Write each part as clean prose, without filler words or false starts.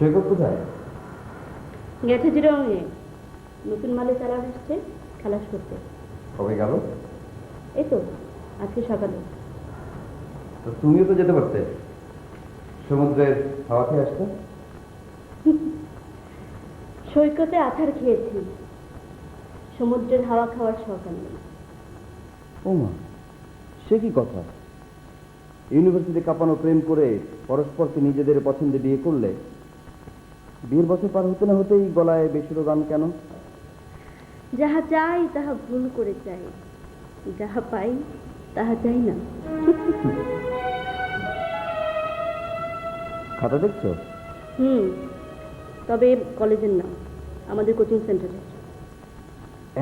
সৈকত কোথায়? গেছে জিরঙে, নতুন মালে চারা আসছে খালাস করতে। কবে গেল? এই তো আজকে সকালে। তো তুমিও তো যেতে পারতে, সমুদ্রের হাওয়া খেয়ে আসতে। সৈকতে আছাড় খেয়েছি, সমুদ্রের হাওয়া খাওয়ার শখ নেই। ও মা, সে কি কথা! ইউনিভার্সিটি কাঁপানো প্রেম করে পরস্পরকে নিজেদের পছন্দে বিয়ে করলে, বিয়ের বছর পার হতে না হতেই গলায় বেসুরো গান কেন? যাহা চাই তাহা ভুল করে চাই, যাহা পাই তাহা চাই না। খাতা দেখছো? তবে কলেজের নাম, আমাদের কোচিং সেন্টারে।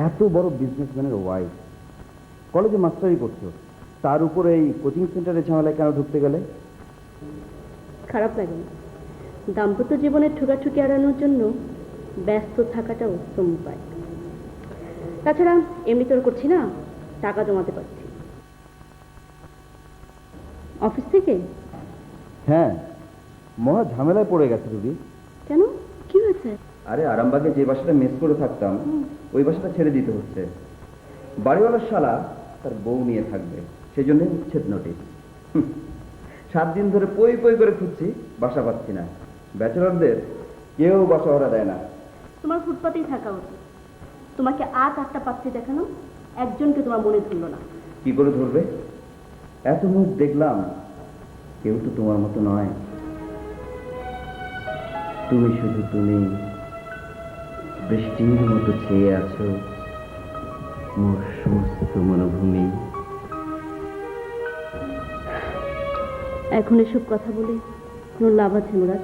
এত বড় বিজনেসম্যানের ওয়াইফ, কলেজে মাস্টারি করছো, তার উপরে এই কোচিং সেন্টারে ঝামেলায় কেন ঢুকতে গেলে? খারাপ লাগে না, দাম্পত্য জীবনের ঠুকাঠুকি এড়ানোর জন্য ব্যস্ত থাকাটা উত্তম উপায়। তাছাড়া এমনি তোর করছি না, টাকা জমাতে পারছি। অফিস থেকে? হ্যাঁ, মহা ঝামেলায় পড়ে গেছে রুবি। কেন, কি হয়েছে? আরে আরামবাগে যে বাসাটা মেস করে থাকতাম, ওই বাসাটা ছেড়ে দিতে হচ্ছে। বাড়িওয়ালার শালা তার বউ নিয়ে থাকবে, সেই জন্য উচ্ছেদ নোটিশ। 7 দিন ধরে পই পই করে খুঁজছি, বাসা পাচ্ছি না। ব্যাচেলরদের কেউ বাসা ভাড়া দেয় না। তোমার ফুটপাতেই থাকা উচিত। তোমাকে 8-8টা পাচ্ছি দেখানো, একজনকে তোমার মনে ধরল না। কি করে ধরবে? এত মুখ দেখলাম, কেউ তো তোমার মতো নয়। তুমি শুধু তুমি, বৃষ্টির মতো চেয়ে আছো মোর সমস্ত মনোভূমি। এখন এসব কথা বলে কোনো লাভ আছে মুরাদ?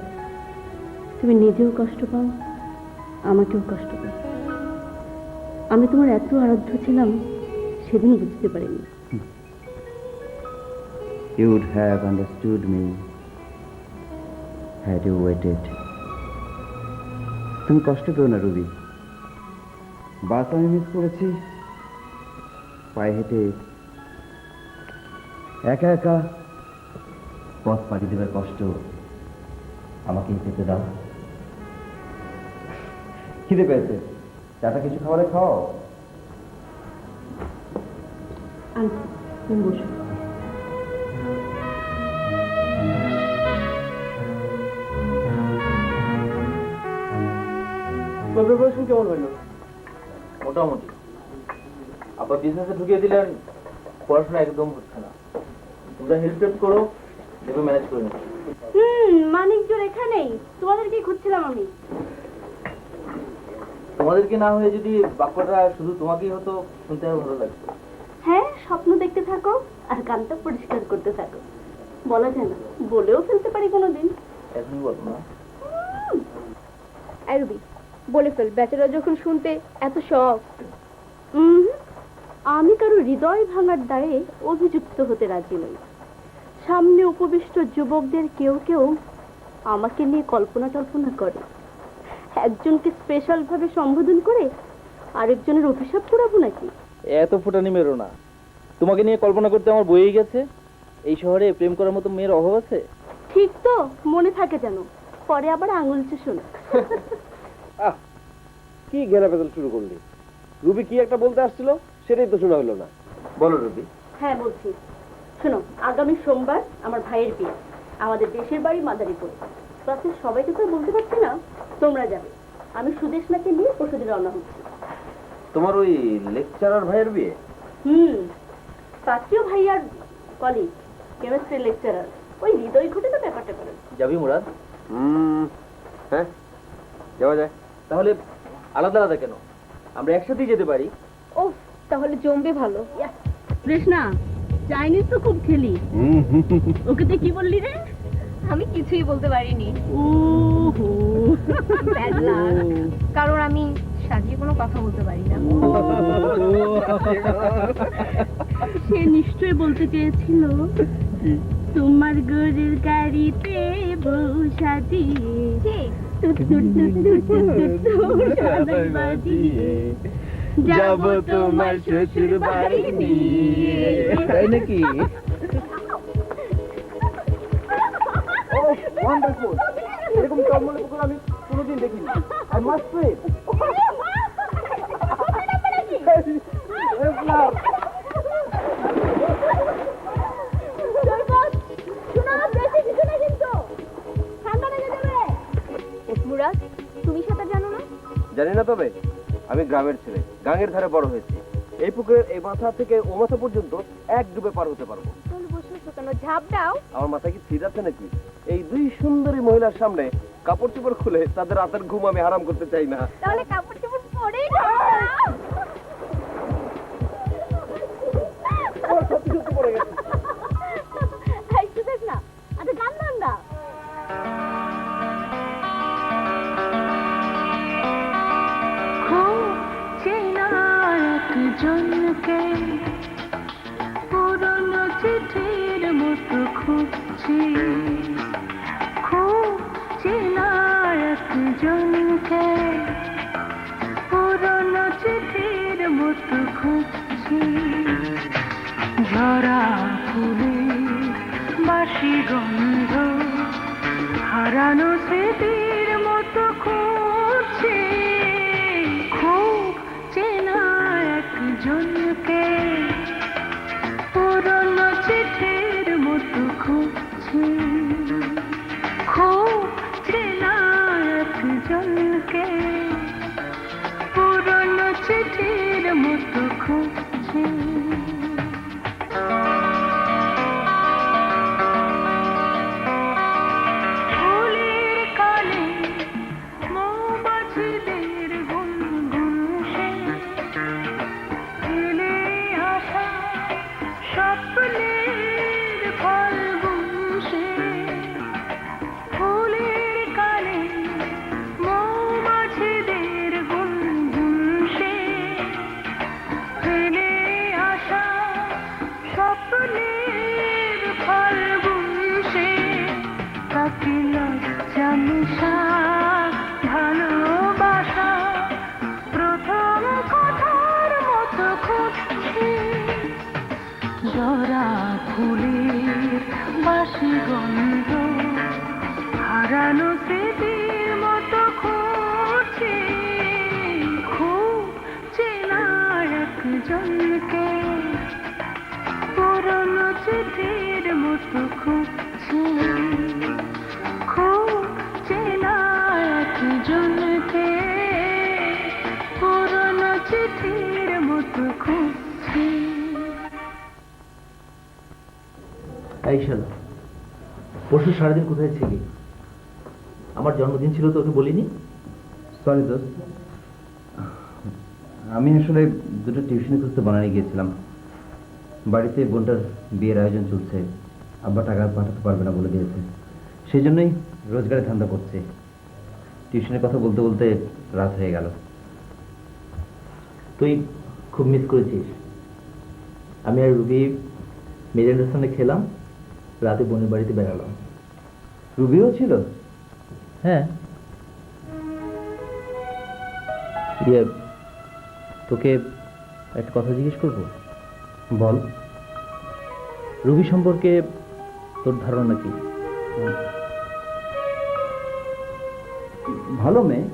তুমি নিজেও কষ্ট পাও, আমাকেও কষ্ট পাও। আমি তোমার এত আরাধ্য ছিলাম, সেদিন বুঝতে পারিনি। You would have understood me had you waited. তুমি কষ্ট পেও না রুবি, বাস আমি মিস করেছি। পায়ে হেঁটে একা একা পথ পাড়ি দেবার কষ্ট আমাকে পেতে দাও। খিদে পেয়েছে, চাটা কিছু খাবারে খাও। আনছি, তুমি বসো। প্রিপারেশন কেমন হইল? মোটামুটি। আবার বিজনেসে ঢুকিয়ে দিলেন, পড়াশোনা একদম হচ্ছে না। তোমরা হেল্প করো, দেখো ম্যানেজ করে নেবো। মানিকজোর এখানেই, তোমাদেরকে খুঁজছিলাম আমি। তোমাদেরকে না হয়ে যদি বাক্যটা শুধু তোমাকেই হতো, শুনতে আর ভালো লাগতো। হ্যাঁ, স্বপ্ন দেখতে থাকো আর গানটা পরিষ্কার করতে থাকো। বলা যায় না, বলেও ফেলতে পারি কোনোদিন। এখনই বলো না। রুবি, বলে ফেল, ব্যাচেলর যখন শুনতে এত শখ। আমি কারো হৃদয় ভাঙার দ্বারে অভিযুক্ত হতে রাজি নই। সামনে উপবিষ্ট যুবকদের কেউ কেউ আমাকে নিয়ে কল্পনা টল্পনা করে, একজনকে স্পেশাল ভাবে সম্বোধন করে আরেকজনের অভিশাপ করাবো নাকি? এত ফুটানি মেরো না, তোমাকে নিয়ে কল্পনা করতে আমার বইয়ে গেছে। এই শহরে প্রেম করার মতো মেয়ের অভাব আছে? ঠিক তো, মনে থাকে যেন, পরে আবার আঙুল চুষো না। কি ঘেরা পেতল শুরু করলি? রুবি কি একটা বলতে আসছিল, সেটাই তো শোনা হলো না। বলো রবি। হ্যাঁ বলছি, শোনো, আগামী সোমবার আমার ভাইয়ের বিয়ে, আমাদের দেশের বাড়ি মাদারীপুর। ক্লাসের সবাইকে তো বলতে পারছি না, তোমরা যাবে। আমি সুদেশনাকে নিয়ে পরশুদিন রওনা হচ্ছি। তোমার ওই লেকচারার ভাইয়ের বিয়ে? পাত্রীয় ভাইয়ার কলিগ, কেমিস্ট্রি লেকচারার, ওই হৃদয় ঘটে তো ব্যাপারটা করেন। যাবি মুরাদ? হ্যাঁ, যাওয়া যায়। তাহলে আলাদা আলাদা কেন? আমরা একসাথেই যেতে পারি। ও, তাহলে জমবে ভালো। কৃষ্ণা, চাইনিজ তো খুব খেলি, ওকে তুই কি বললি রে? আমি কিছুই বলতে পারিনি, ওহো, কারণ আমি সাজিয়ে কোনো কথা বলতে পারি না। সে নিশ্চয় বলতে চেয়েছিল তোমার গরুর গাড়িতে বউ সাজিয়ে যাব তোমার শ্বশুর বাড়ি নিয়ে। তাই নাকি? এরকম টলমলে পুকুর আমি কোনোদিন দেখিনি। I must say. মুরাদ, তুমি সাঁতার জানো না? জানি না, তবে আমি গ্রামের ছেলে, গাঙের ধারে বড় হয়েছি। এই পুকুরের এই মাথা থেকে ও মাথা পর্যন্ত এক ডুবে পার হতে পারবো। তাহলে বসে আছো কেন? ঝাঁপ দাও। আমার মাথায় কি স্থির আছে নাকি? এই দুই সুন্দরী মহিলার সামনে কাপড় চোপড় খুলে তাদের রাতের ঘুম আমি হারাম করতে চাই না। তাহলে কাপড় চোপড় পরেই সত্যি সত্যি পড়ে গেছে। না আচ্ছা গান গান না জনকে পুরনো চিঠির মতো খুঁজছি, খুব চেনা একজনকে পুরনো চিঠির মতো খুঁজছি। ঝরা ফুলে বাসি গন্ধ হারানো স্মৃতির মতো খুঁজছি, খুব চেনা একজনকে পুরনো চিঠির মতো খুঁজছি, খুব চেনা একজনকে পুরনো চিঠির মতো খুঁজছি। ফুলের কানে মৌমাছিদের গুনগুন সে ফেলে আসা স্বপ্নের ফাল্গুন সে। ফুলের কানে মৌমাছিদের গুনগুন সে ফেলে আসা স্বপ্নের ফাল্গুন সে। তাকে লজ্জা মিশা ভালোবাসা প্রথম কথার মতো খুঁজছি। জরা ফুলের বাসি গন্ধ হারানো স্মৃতির মতো খুঁজছি, খুব চেনা একজনকে পুরনো চিঠির মতো খুঁজছি, খুব চেনা একজনকে পুরনো চিঠির মতো খুঁজছি। এই শালা, পরশু সারাদিন কোথায় ছিলি? আমার জন্মদিন ছিল, তোকে বলিনি? সরি দোস্ত, আমি আসলে দুটো টিউশনি খুঁজতে বানানি গিয়েছিলাম। বাড়িতে বোনটার বিয়ের আয়োজন চলছে, আব্বা টাকা পাঠাতে পারবে না বলে দিয়েছে, সেই জন্যই রোজগারের ধান্দা করছে। টিউশনের কথা বলতে বলতে রাত হয়ে গেল। তুই খুব মিস করেছিস। আমি আর রুবি মেজর রেস্টুরেন্টে খেলাম, রাতে বোনের বাড়িতে বেড়ালাম। রুবিও ছিল? হ্যাঁ। ইয়ে, তোকে একটা কথা জিজ্ঞেস করবো? বল। রুবি সম্পর্কে তোর ধারণা কি? ভালো মেয়ে,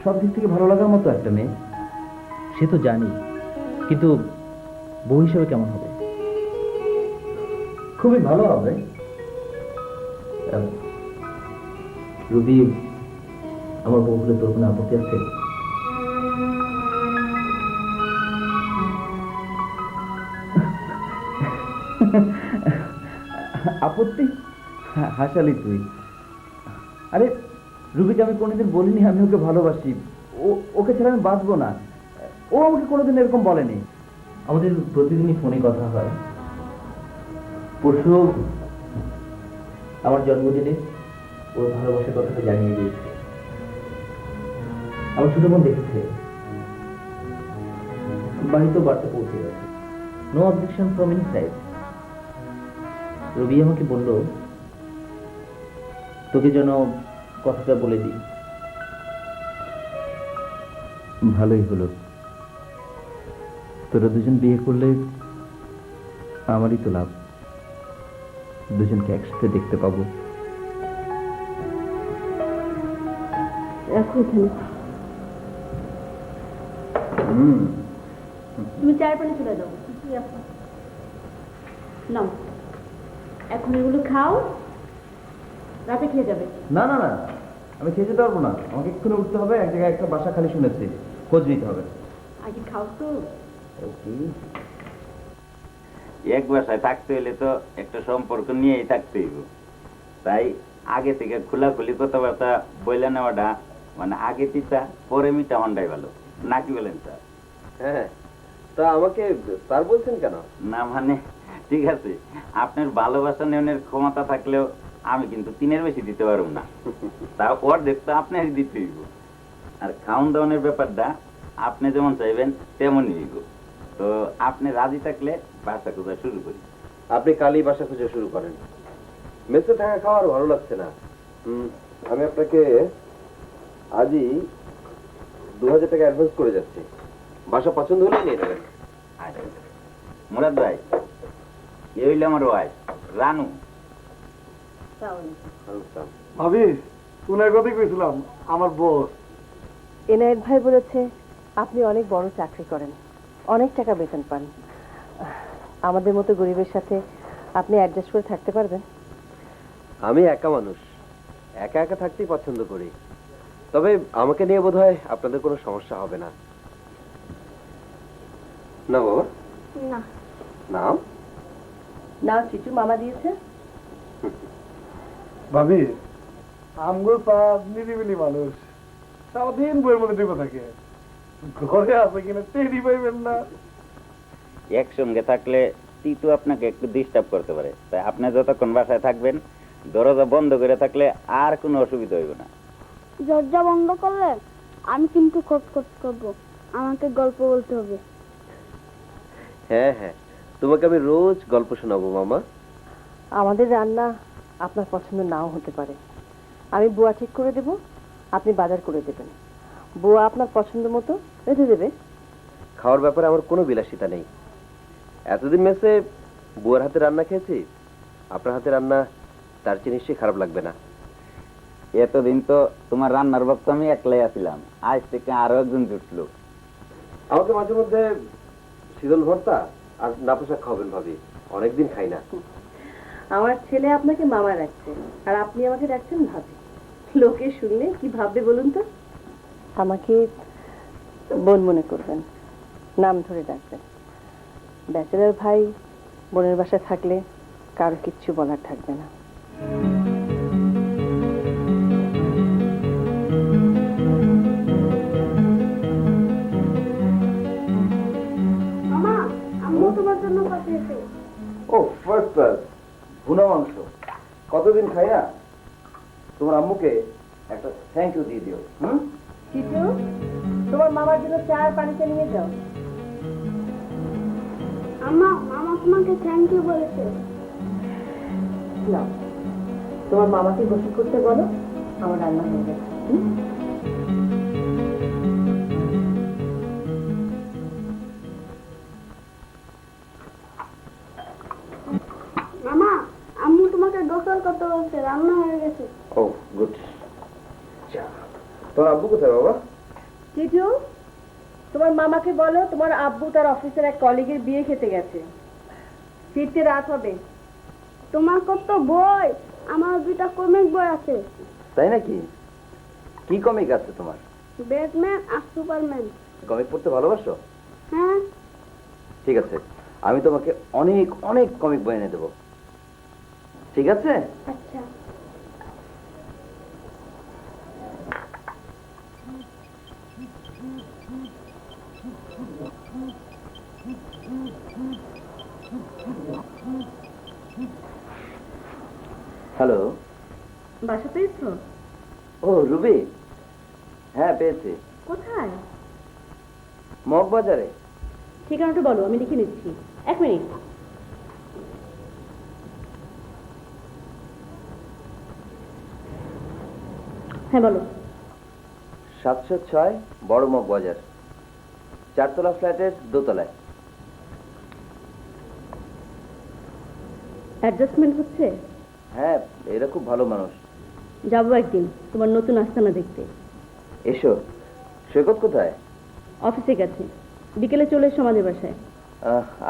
সব দিক থেকে ভালো লাগার মতো একটা মেয়ে। সে তো জানি, কিন্তু বউ হিসেবে কেমন হবে? খুবই ভালো হবে। রুবি আমার বউ হলে তোর কোনো আপত্তি আছে? আপত্তি? হাসালি তুই। আরে রুবিকে আমি কোনোদিন বলিনি আমি ওকে ভালোবাসি, ওকে ছাড়া আমি বাঁচবো না। ও আমাকে কোনোদিন এরকম বলেনি। আমাদের প্রতিদিনই ফোনে কথা হয়। পরশু আমার জন্মদিনে ওর ভালোবাসার কথাটা জানিয়ে দিয়েছে। আমার ছোট বোন দেখেছে, বাড়িতেও বার্তা পৌঁছে গেছে। No objection from inside. Rabi আমাকে বলল তোকে যেন কথাটা বলে দিই। ভালোই হলো, তোরা দুজন বিয়ে করলে আমারই তো লাভ, দুজনকে একসাথে দেখতে পাবো। রাখো এখানে। হুম। তুমি চায়ের পানি চলে যাও। নাও, এখন এগুলো খাও, রাতে খেয়ে যাবে। না না না, আমি খেয়ে যেতে পারবো না, আমাকে এক্ষুনি উঠতে হবে, এক জায়গায় একটা বাসা খালি শুনেছি, খোঁজ নিতে হবে। আগে খাও তো। ওকে। এক বাসায় থাকতে হলে তো একটা সম্পর্ক নিয়েই থাকতে হইব, তাই আগে থেকে খোলাখুলি কথাবার্তা বইলে নেওয়াটা মানে আগে তিতা পরে মিটা হন্ডাই ভালো, নাকি বলেন স্যার? হ্যাঁ, তা আমাকে স্যার বলছেন কেন? না মানে ঠিক আছে, আপনার ভালোবাসা নেওয়ার ক্ষমতা থাকলেও আমি কিন্তু 3-এর বেশি দিতে পারব না, তা অর্ধেক তো আপনারই দিতে হইব। আর খাওয়ান দাওয়ানের ব্যাপারটা আপনি যেমন চাইবেন তেমনই হইব। তো আপনি রাজি থাকলে বাসা খোঁজা শুরু করি। আপনি কালই বাসা খুঁজে শুরু করেন। মেসে থাকা খাওয়ার ভালো লাগছে না। আমি আপনাকে আজই 2000 টাকা অ্যাডভান্স করে যাচ্ছি, বাসা পছন্দ হলে নিয়ে যাবেন। আচ্ছা মুরাদ ভাই, এ হইলে আমার ওয়াইফ রানু। ভাবি উনার কথাই কইছিলাম, আমার বস। এনায়েত ভাই বলেছে আপনি অনেক বড় চাকরি করেন, অনেক টাকা বেতন পান। আমাদের মতো গরিবের সাথে আপনি অ্যাডজাস্ট করে থাকতে পারবেন? আমি একা মানুষ, একা একা থাকতেই পছন্দ করি, তবে আমাকে নিয়ে বোধহয় আপনাদের কোনো সমস্যা হবে না। না বাবা? না। না না, চিচু মামা দিয়েছে। ভাবি আমগুলো পাঁচ নিরিবিলি মানুষ, সারাদিন বইয়ের মধ্যে ডুবে থাকে, ঘরে আছে কিনা টেরি পাইবেন না। একসঙ্গে থাকলে তিতু আপনাকে একটু ডিস্টার্ব করতে পারে, তাই আপনি যতক্ষণ বাসায় থাকবেন দরজা বন্ধ করে থাকলে আর কোনো অসুবিধা হইব না। দরজা বন্ধ করলে আমি কিন্তু খটখট করবো, আমাকে গল্প বলতে হবে। হ্যাঁ হ্যাঁ, তোমাকে আমি রোজ গল্প শোনাবো মামা। আমাদের রান্না আপনার পছন্দ নাও হতে পারে, আমি বুয়া ঠিক করে দেব, আপনি বাজার করে দেবেন, বুয়া আপনার পছন্দ মতো রেঁধে দেবে। খাওয়ার ব্যাপারে আমার কোনো বিলাসিতা নেই। এতদিন মেসে বুয়ার হাতে রান্না খেয়েছি, আপনার হাতে রান্না তার চেয়ে নিশ্চয়ই খারাপ লাগবে না। এতদিন তো তোমার রান্নার ভক্ত আমি একলাই আছিলাম, আজ থেকে আরো একজন জুটলো। আমাকে মাঝে মধ্যে শীতল ভর্তা আর নাপোশাক খাওয়াবেন ভাবি, অনেকদিন খাই না। আমার ছেলে আপনাকে মামা রাখছে আর আপনি আমাকে রাখছেন ভাবি, লোকে শুনলে কি ভাববে বলুন তো? আমাকে বোন মনে করবেন, নাম ধরে ডাকবেন। ব্যাচেলার ভাই বোনের বাসায় থাকলে কারো কিচ্ছু বলার থাকবে না। মামা, আম্মু তোমার জন্য পাঠিয়েছে। ও ফার্স্ট ক্লাস ভুনা মাংস, কতদিন খাই না। তোমার আম্মুকে একটা থ্যাংক ইউ দিয়ে দিও। চিচু, তোমার মামার জন্য চার পানিতে নিয়ে যাও। আম্মা, মামা তোমাকে থ্যাংক ইউ বলেছে। না, তোমার মামাকে গোসল করতে বলো, আমার রান্না হয়ে গেছে। মামা, আম্মু তোমাকে গোসল করতে বলছে, রান্না হয়ে গেছে। ও গুড। তোমার আব্বু কোথায় বাবা? চিচু, তোমার মামাকে বলো তোমার আব্বু তার অফিসের এক কলিগের বিয়ে খেতে গেছে, ফিরতে রাত হবে। তোমার কত বই, আমার 2টা কমিক বই আছে। তাই নাকি? কি কমিক আছে তোমার? ব্যাটম্যান আর সুপারম্যান। কমিক পড়তে ভালোবাসো? হ্যাঁ। ঠিক আছে, আমি তোমাকে অনেক অনেক কমিক বই এনে দেবো, ঠিক আছে? আচ্ছা। হ্যালো। বাসা পেয়েছো? ও রুবি, হ্যাঁ পেয়েছি। কোথায়? মগবাজারে। ঠিকানাটা বলো, আমি লিখে নিচ্ছি। 1 মিনিট। হ্যাঁ বলো। 706 বড় মগবাজার, 4তলা ফ্ল্যাটের 2তলায়। অ্যাডজাস্টমেন্ট হচ্ছে? হ্যাঁ, এরা খুব ভালো মানুষ। যাবো একদিন তোমার নতুন আস্তানা দেখতে। এসো। সৈকত কোথায়? অফিসে গেছে, বিকেলে চলে এসো আমাদের বাসায়।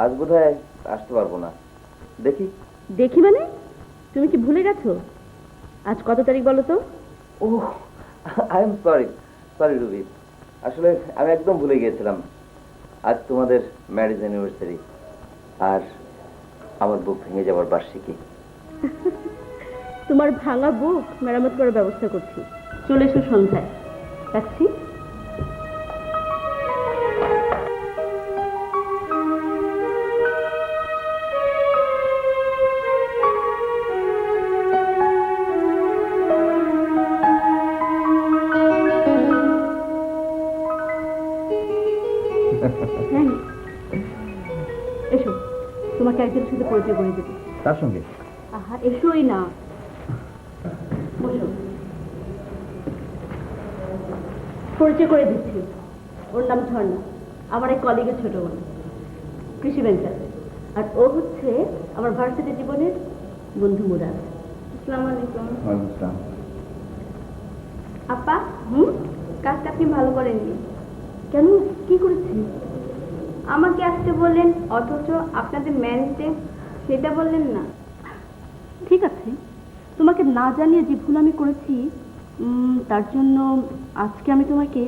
আজ বোধহয় আসতে পারবো না। দেখি। দেখি মানে? তুমি কি ভুলে গেছো? আজ কত তারিখ বলো তো? ও, আই এম সরি রুবি, আসলে আমি একদম ভুলে গিয়েছিলাম। আজ তোমাদের ম্যারেজ অ্যানিভার্সারি আর আমার বুক ভেঙে যাওয়ার বার্ষিকী। তোমার ভাঙা বুক মেরামত করার ব্যবস্থা করছি, চলে এসো সন্ধ্যায়। রাখছি। হ্যাঁ, এসো, তোমাকে একজনের সাথে পরিচয় করে দেবো। তার সঙ্গে? আহা, এসোই না, বসো। পরিচয় করে দিচ্ছি, ওর নাম ঝর্ণা, আমার এক কলিগের ছোট বোন, কৃষি ব্যাংকার। আর ও হচ্ছে আমার ভার্সিটি জীবনের বন্ধু মুরাদ। আসসালামু আলাইকুম। ওয়ালাইকুম আসসালাম। আপা, কাজটা আপনি ভালো করেননি। কেন, কি করেছি? আমাকে আসতে বললেন অথচ আপনাদের ম্যারেজ ডে সেটা বললেন না। ঠিক আছে, তোমাকে না জানিয়ে যে ভুল আমি করেছি, তার জন্য আজকে আমি তোমাকে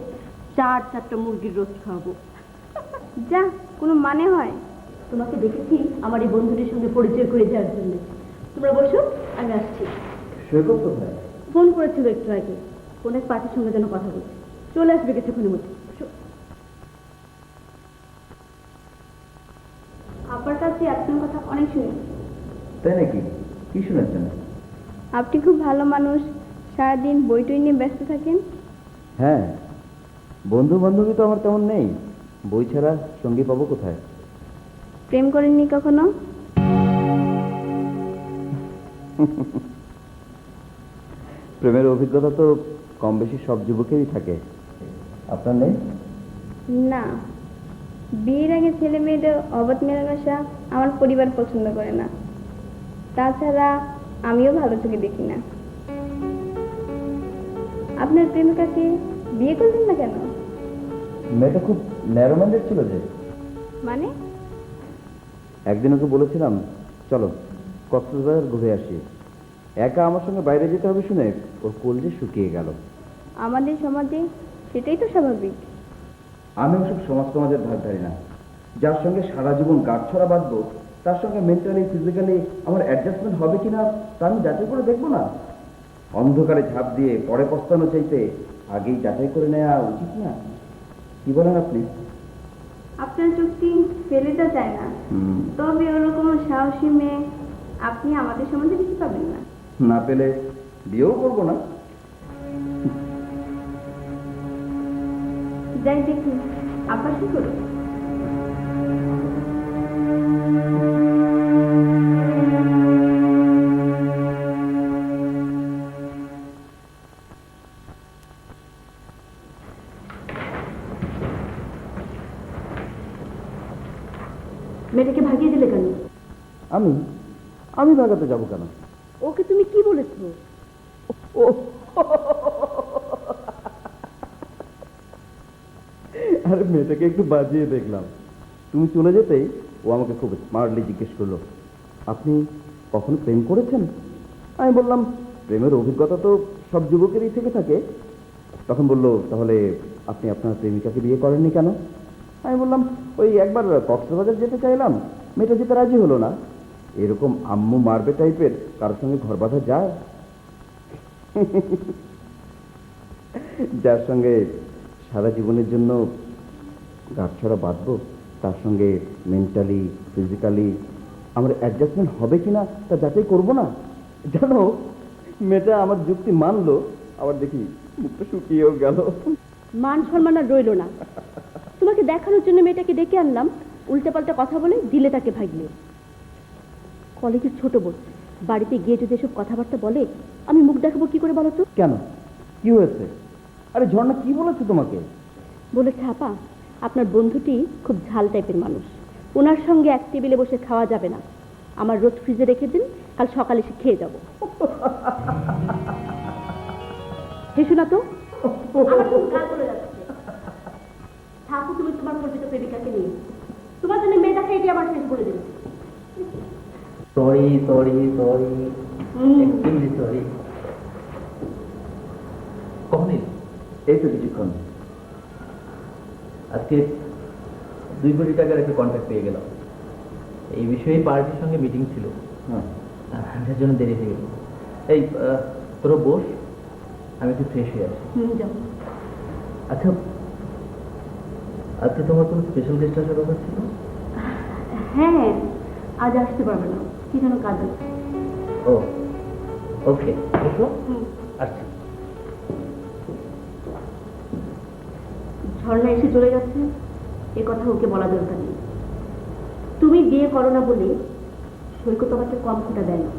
চারটা মুরগির রোস্ট খাওয়াবো। যা, কোনো মানে হয়? তোমাকে দেখেছি আমার এই বন্ধুটির সঙ্গে পরিচয় করে দেওয়ার জন্য। তোমরা বসো, আমি আসছি। সৈকত কোথায়? ফোন করেছিল একটু আগে, কোন এক পার্টির সঙ্গে যেন কথা বলছে, চলে আসবে কিছুক্ষণের মধ্যে। আপনার কাছে আপনার কথা অনেক শুনেছি। তাই নাকি? কি শুনেছেন? আপনি খুব ভালো মানুষ, সারাদিন বই টই নিয়ে ব্যস্ত থাকেন। হ্যাঁ, বন্ধু বান্ধবী তো আমার তেমন নেই, বই ছাড়া সঙ্গী পাবো কোথায়? প্রেম করেননি কখনো? প্রেমের অভিজ্ঞতা তো কম বেশি সব যুবকেরই থাকে, আপনার নেই? না, বিয়ের আগে ছেলে মেয়েদের অবাধ মেলামেশা আমার পরিবার পছন্দ করে না। তাছাড়া আমিও ভালো চোখে দেখি না। আপনার প্রেমিকাকে বিয়ে করলেন না কেন? মেয়েটা খুব ন্যারো মাইন্ডেড ছিল যে। মানে? একদিন ওকে বলেছিলাম চলো কক্সবাজার ঘুরে আসি, একা আমার সঙ্গে বাইরে যেতে হবে শুনে ওর কলজে শুকিয়ে গেল। আমাদের সমাজে সেটাই তো স্বাভাবিক। আমি ওসব সমাজ সমাজের ধার ধারি না। যার সঙ্গে সারা জীবন গাঁটছড়া বাঁধবো তার সঙ্গে মেন্টালি ফিজিক্যালি আমার অ্যাডজাস্টমেন্ট হবে কিনা তা আমি যাচাই করে দেখবো না? অন্ধকারে ঝাঁপ দিয়ে পরে পস্তানো চাইতে আগেই যাচাই করে নেওয়া উচিত না? কি বলেন আপনি? আপনার যুক্তি ফেলেটা চায় না, তবে ওরকম সাহসী মেয়ে আপনি আমাদের সমাজে বেশি পাবেন না। না পেলে বিয়েও করবো না। যাই দেখি আবার কি করো। মেয়েটাকে ভাগিয়ে দিলে কেন? আমি আমি ভাগাতে যাবো কেন? ওকে তুমি কি বলেছো? ও আরে মেয়েটাকে একটু বাজিয়ে দেখলাম, তুমি চলে যেতেই ও আমাকে খুব স্মার্টলি জিজ্ঞেস করলো, আপনি কখনো প্রেম করেছেন? আমি বললাম প্রেমের অভিজ্ঞতা তো সব যুবকেরই থেকে থাকে। তখন বললো তাহলে আপনি আপনার প্রেমিকাকে বিয়ে করেননি কেন? আমি বললাম ওই একবার কক্সবাজার যেতে চাইলাম, মেয়েটা যেতে রাজি হলো না। এরকম আম্মু মারবে টাইপের কারোর সঙ্গে ঘর বাঁধা যায়? যার সঙ্গে সারা জীবনের জন্য গাঁটছড়া বাঁধবো তার সঙ্গে মেন্টালি ফিজিক্যালি আমার অ্যাডজাস্টমেন্ট হবে কিনা তা যাচাই করবো না? জানো, মেয়েটা আমার যুক্তি মানলো, আবার দেখি মুখটা শুকিয়েও গেল। মান সম্মান আর রইল না। তোমাকে দেখানোর জন্য মেয়েটাকে ডেকে আনলাম, উল্টে পাল্টা কথা বলে দিলে তাকে ভাগিয়ে। কলেজের ছোট বোন, বাড়িতে গিয়ে যদি এসব কথাবার্তা বলে আমি মুখ দেখাবো কি করে বলো তো? কেন, কি হয়েছে? আরে ঝর্ণা কি বলেছে তোমাকে? বলেছে আপা আপনার বন্ধুটি খুব ঝাল টাইপের মানুষ, ওনার সঙ্গে এক টেবিলে বসে খাওয়া যাবে না, আমার রোজ ফ্রিজে রেখে দিন, কাল সকালে এসে খেয়ে যাবো। হেসো না তো, আমার খুব গা চলে যাচ্ছে। থাকো তুমি তোমার পরিচিত প্রেমিকাকে নিয়ে, তোমার জন্য মেয়েটা খেয়ে দিয়ে আমার শেষ করে দেবে। Sorry extremely sorry. কখন এলি? এই তো কিছুক্ষণ। আজকে 2 কোটি টাকার একটা কন্ট্রাক্ট পেয়ে গেলাম। এই বিষয়ে পার্টির সঙ্গে মিটিং ছিল, হ্যাঁ, যার জন্য দেরি হয়ে গেল। এই তোরা বস, আমি একটু ফ্রেশ হয়ে আসি। যাও। আচ্ছা, আজকে তোমার কোনো স্পেশাল গেস্ট আসার কথা ছিল? হ্যাঁ, আজ আসতে পারবে না, কি যেন কাজ আছে। ও ওকে, বসো, আসছি। ঝর্ণা এসে চলে গেছে, এ কথা ওকে বলা দরকার নেই। তুমি বিয়ে করো না বলে সৈকত আমাকে কম খোটা দেয় না।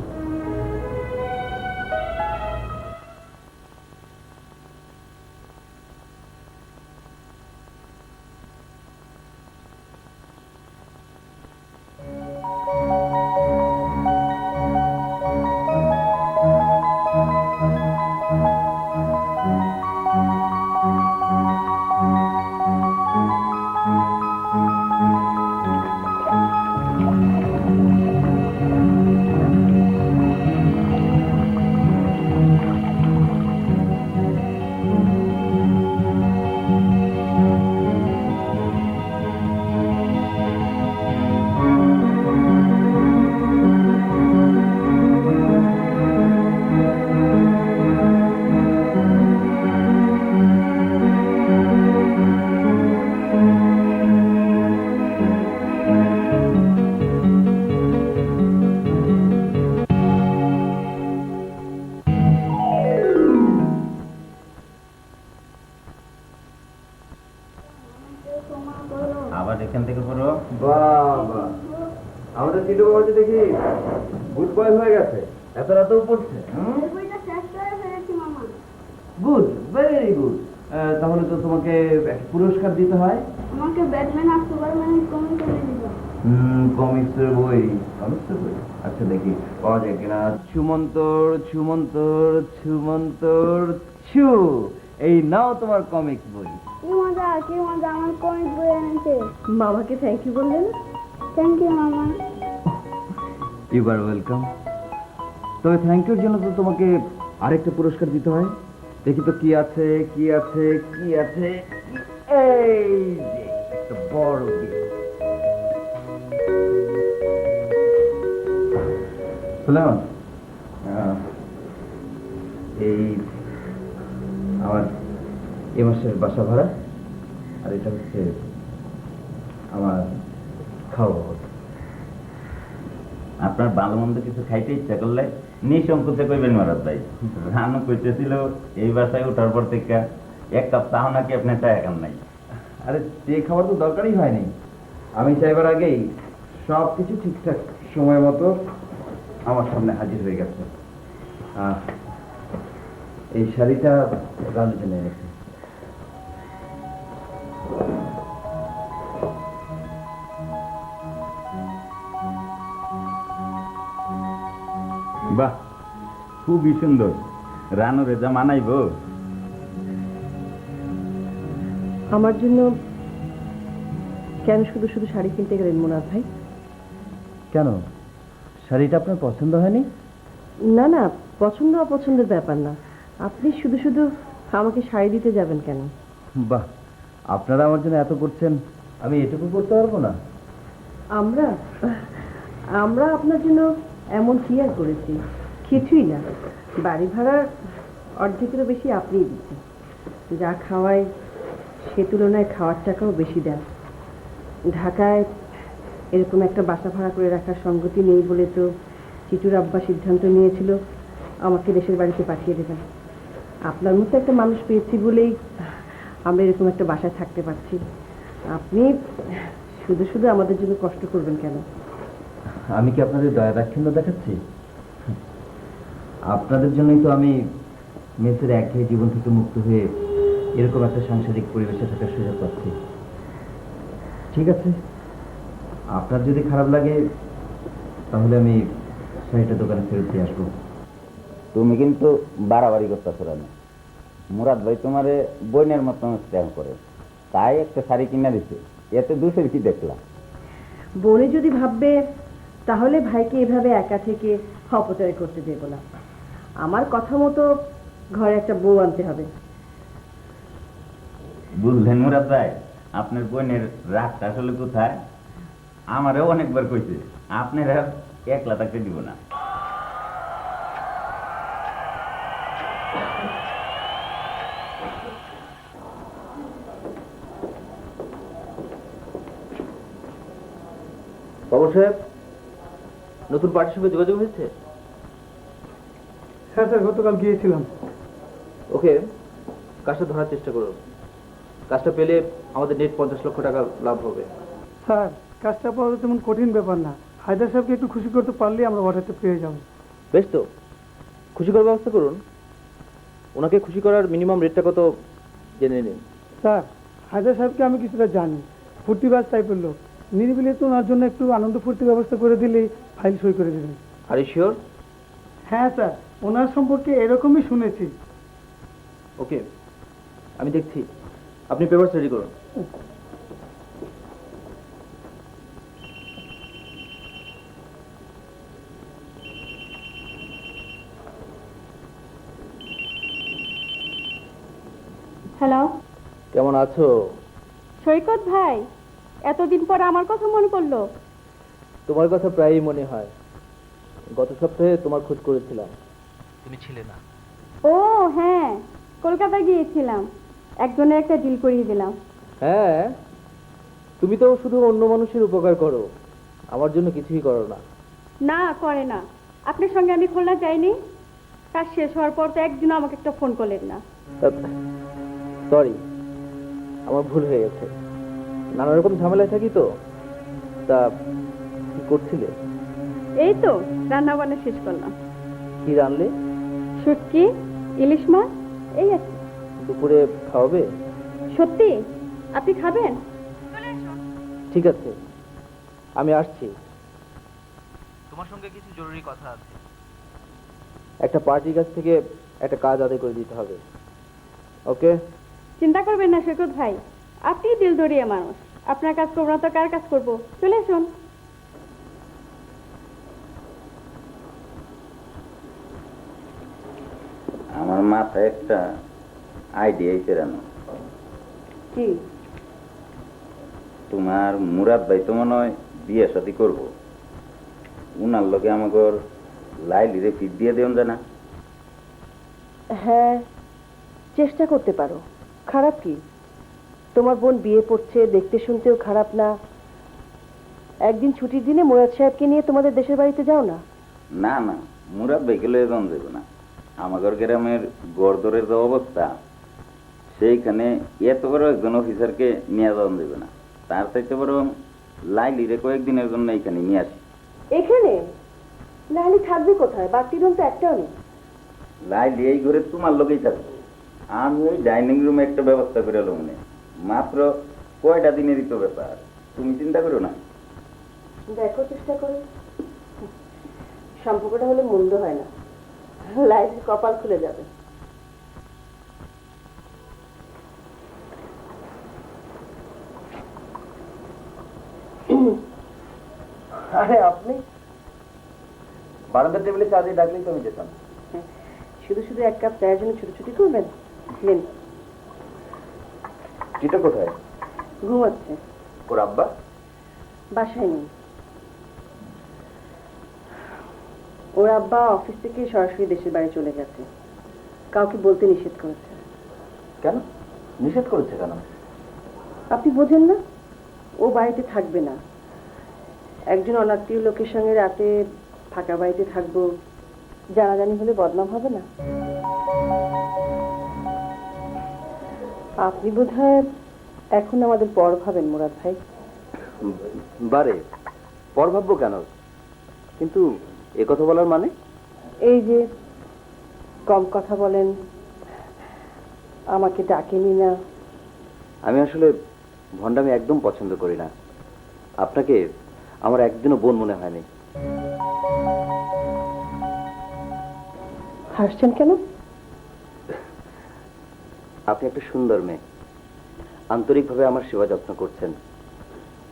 আবার এখান থেকে পড়ো। বাবা, আমাদের চিটু বাবা যে দেখি গুড বয় হয়ে গেছে, এত রাতেও পড়ছে? Good, very good. তাহলে তো তোমাকে একটা পুরস্কার দিতে হয়। আমাকে ব্যাটম্যান আর সুপারম্যানের কমেন্ট করে দিল। কমিক্সের বই, কমিক্সের বই। আচ্ছা দেখি পাওয়া যায় কিনা। ছুমন্তর ছুমন্তর ছুমন্তর ছু, এই নাও তোমার কমিক্স বই। কি মজা আমার কমেন্ট বই এনেছে। মামাকে থ্যাংক ইউ বললেন? থ্যাংক ইউ মামা। You are welcome. তবে থ্যাংক ইউর জন্য তো তোমাকে আরেকটা পুরস্কার দিতে হয়। দেখি তো কি আছে কি আছে কি আছে। এই যে একটা বড় gift। সুলেমান, এই আমার এ মাসের বাসা ভাড়া, আর এটা হচ্ছে আমার খাওয়া বাবদ। আপনার ভালো মন্দ কিছু খাইতে ইচ্ছা করলে নিঃসংকোচে কইবেন মহারাজ ভাই। রানু কইতেছিল এই বাসায় ওঠার পর থেকে 1 কাপ চাও নাকি আপনি চা এখন নাই। আরে যে খাবার তো দরকারই হয়নি, আমি চাইবার আগেই সব কিছু ঠিকঠাক সময় মতো আমার সামনে হাজির হয়ে গেছে। এই শাড়িটা রানু জন্য এনেছে। বাহ, খুবই সুন্দর। রানু রেজা মানাইব। আমার জন্য কেন শুধু শুধু শাড়ি কিনতে গেলেন মুনাফ ভাই? কেন, শাড়িটা আপনার পছন্দ হয়নি? না না, পছন্দ অপছন্দের ব্যাপার না। আপনি শুধু শুধু আমাকে শাড়ি দিতে যাবেন কেন? বাহ, আপনারা আমার জন্য এত করছেন, আমি এটুকু করতে পারবো না? আমরা আমরা আপনার জন্য এমন কি আর করেছি? কিছুই না। বাড়ি ভাড়ার অর্ধেকেরও বেশি আপনিই দিচ্ছেন। যা খাওয়াই সে তুলনায় খাওয়ার টাকাও বেশি দেন। ঢাকায় এরকম একটা বাসা ভাড়া করে রাখার সঙ্গতি নেই বলে তো চিটুর আব্বা সিদ্ধান্ত নিয়েছিল আমাকে দেশের বাড়িতে পাঠিয়ে দেবেন। আপনার মতো একটা মানুষ পেয়েছি বলেই আমরা এরকম একটা বাসায় থাকতে পারছি। আপনি শুধু শুধু আমাদের জন্য কষ্ট করবেন কেন? আমি কি আপনাদের দয়া দাক্ষিণ্য দেখাচ্ছি? আপনাদের জন্যই তো আমি মেসের একঘেয়ে জীবন থেকে মুক্ত হয়ে এরকম একটা সাংসারিক পরিবেশে থাকার সুযোগ পাচ্ছি। ঠিক আছে, আপনার যদি খারাপ লাগে তাহলে আমি শাড়িটা দোকানে ফেরত দিয়ে আসবো। তুমি কিন্তু বাড়াবাড়ি করতেছো রানু। মুরাদ ভাই তোমারে বোনের মতো স্নেহ করে, তাই একটা শাড়ি কিনা দিছে, এতে দোষের কি দেখলাম? বোনে যদি ভাববে তাহলে ভাইকে এভাবে একা থেকে অপচয় করতে দেব না। আমার কথা মতো ঘরে একটা বউ আনতে হবে। বুঝলেন মুরাদ ভাই, আপনার বোনের রাগটা আসলে কোথায়? আমারও অনেকবার কইছে আপনারা একলা থাকতে দিব না। বাবু সাহেব, নতুন পার্টির সঙ্গে যোগাযোগ হয়েছে? হ্যাঁ স্যার, গতকাল গিয়েছিলাম। ওকে, কাজটা ধরার চেষ্টা করুন। কাজটা পেলে আমাদের নেট 50 লক্ষ টাকা লাভ হবে। স্যার, কাজটা পাওয়া তেমন কঠিন ব্যাপার না। হায়দার সাহেবকে একটু খুশি করতে পারলেই আমরা অর্ডারটা পেয়ে যাব। বেশ তো, খুশি করার ব্যবস্থা করুন। ওনাকে খুশি করার মিনিমাম রেটটা কত জেনে নিন। স্যার, হায়দার সাহেবকে আমি কিছুটা জানি, ফুর্তিবাজ টাইপের লোক। নিরিবিলি তো ওনার জন্য একটু আনন্দ ফুর্তির ব্যবস্থা করে দিলেই ফাইল সই করে দেবেন। আর শিওর? হ্যাঁ স্যার, ওনার সম্পর্কে এরকমই শুনেছি। ওকে, আমি দেখছি। আপনি পেপারস রেডি করুন। হ্যালো, কেমন আছো? সৈকত ভাই, এতদিন পর আমার কথা মনে পড়লো। তোমার কথা প্রায়ই মনে হয়। গত সপ্তাহে তোমার খোঁজ করেছিলাম, তুমি ছিলে না। ও হ্যাঁ, কলকাতা গিয়েছিলাম, একজনের একটা ডিল করিয়ে দিলাম। হ্যাঁ, তুমি তো শুধু অন্য মানুষের উপকার করো, আমার জন্য কিছুই করো না। না, করে না। আপনার সঙ্গে আমি খুলনা যাইনি, কাজ শেষ হওয়ার পর তো একদিনও আমাকে একটা ফোন করলেন না। সরি, আমার ভুল হয়ে গেছে। নানা রকম ঝামেলায় থাকি তো। তা কি করছিলে? এই তো রান্না বান্না শেষ করলাম। কি রানলে? শুটকি, ইলিশ মাছ, এই আছে। দুপুরে খাওয়াবে? সত্যি? আপনি খাবেন? ঠিক আছে, আমি আসছি। তোমার সঙ্গে কিছু জরুরি কথা আছে। একটা পার্টির কাছ থেকে একটা কাজ আদায় করে দিতে হবে। ওকে? চিন্তা করবেন না সৈকত ভাই, আপনি দিল দরিয়া মানুষ। আপনার কাজ করবো না তো কার কাজ করবো? চলে আসুন। আমার মাথায় একটা আইডিয়া এসে রানো। কি? তোমার মুরাদ ভাই তো মনে হয় বিয়ে শাদী করবো, উনার লোকে আমাকে লাইলিরে ফিট দিয়ে দেন জানা। হ্যাঁ, চেষ্টা করতে পারো, খারাপ কি? তোমার বোন বিয়ে পড়ছে, দেখতে শুনতেও খারাপ না। একদিন ছুটির দিনে মুরাদ সাহেবকে নিয়ে তোমাদের দেশের বাড়িতে যাও না। না না, মুরাদ ভাইকে লয়ে যাওয়া যাবে না। আমাদের গ্রামের গড়দরের যে অবস্থা, সেইখানে এত বড় একজন অফিসারকে নিয়ে যাওয়া যাবে না। তার চাইতে বরং লাইলিরে কয়েকদিনের জন্য এইখানে নিয়ে আসি। এখানে লাইলি থাকবে কোথায়? বাড়তি রুম তো একটাও নেই। লাইলি এই ঘরে তোমার লোকেই থাকবে। আমি ওই ডাইনিং রুমে একটা ব্যবস্থা করে এলো মনে, মাত্র কয়টা দিনেরই তো ব্যাপার, তুমি চিন্তা করো না। দেখো, চেষ্টা করে। সম্পর্কটা হলে মন্দ হয় না, লাইলির কপাল খুলে যাবে। আরে আপনি বারান্দার টেবিলে চা দিয়ে ডাকলেই তো আমি যেতাম। শুধু শুধু এক কাপ চায়ের জন্য ছুটোছুটি করবেন? নিন। চিটা কোথায়? ঘুমাচ্ছে। ওর আব্বা? বাসায় নেই। ওর আব্বা অফিস থেকে সরাসরি দেশের বাড়ি চলে গেছে, কাউকে বলতে নিষেধ করেছে। কেন নিষেধ করেছে কেন? আপনি বোঝেন না? ও বাড়িতে থাকবে না। একজন অনাত্মীয় লোকের সঙ্গে রাতে ফাঁকা বাড়িতে থাকবো, জানাজানি হলে বদনাম হবে না? আপনি বোধহয় এখন আমাদের পর ভাবেন মুরাদ ভাই। বারে পর ভাববো কেন? কিন্তু এ কথা বলার মানে? এই যে কম কথা বলেন, আমাকে ডাকেনি না। আমি আসলে ভণ্ডামি একদম পছন্দ করি না। আপনাকে আমার একদিনও বোন মনে হয়নি। হাসছেন কেন? আপনি একটা সুন্দর মেয়ে, আন্তরিকভাবে আমার সেবা যত্ন করছেন।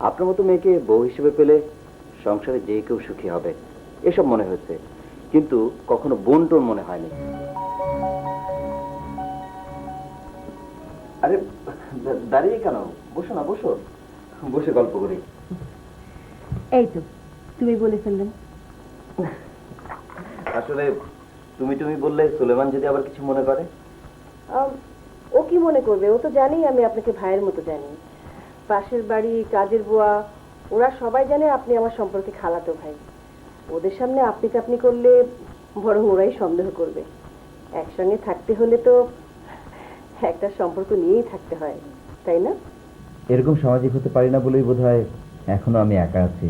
আপনার মতো মেয়েকে বউ হিসেবে পেলে সংসারে যে কেউ সুখী হবে এসব মনে হয়েছে, কিন্তু কখনো বোন টোন মনে হয়নি। আরে দাঁড়িয়ে কেন, বসো না, বসো, বসে গল্প করি। এই তো তুমি বলে ফেললেন। আসলে তুমি তুমি বললে সুলেমান যদি আবার কিছু মনে করে। ও কি মনে করবে? ও তো জানেই আমি আপনাকে ভাইয়ের মতো জানি। পাশের বাড়ি, কাজের বুয়া, ওরা সবাই জানে আপনি আমার সম্পর্কে খালাতো ভাই। ওদের সামনে আপনি করলে বরং ওরাই সন্দেহ করবে। একসঙ্গে থাকতে হলে তো একটা সম্পর্ক নিয়েই থাকতে হয়, তাই না? এরকম সামাজিক হতে পারি না বলেই বোধহয় এখনো আমি একা আছি,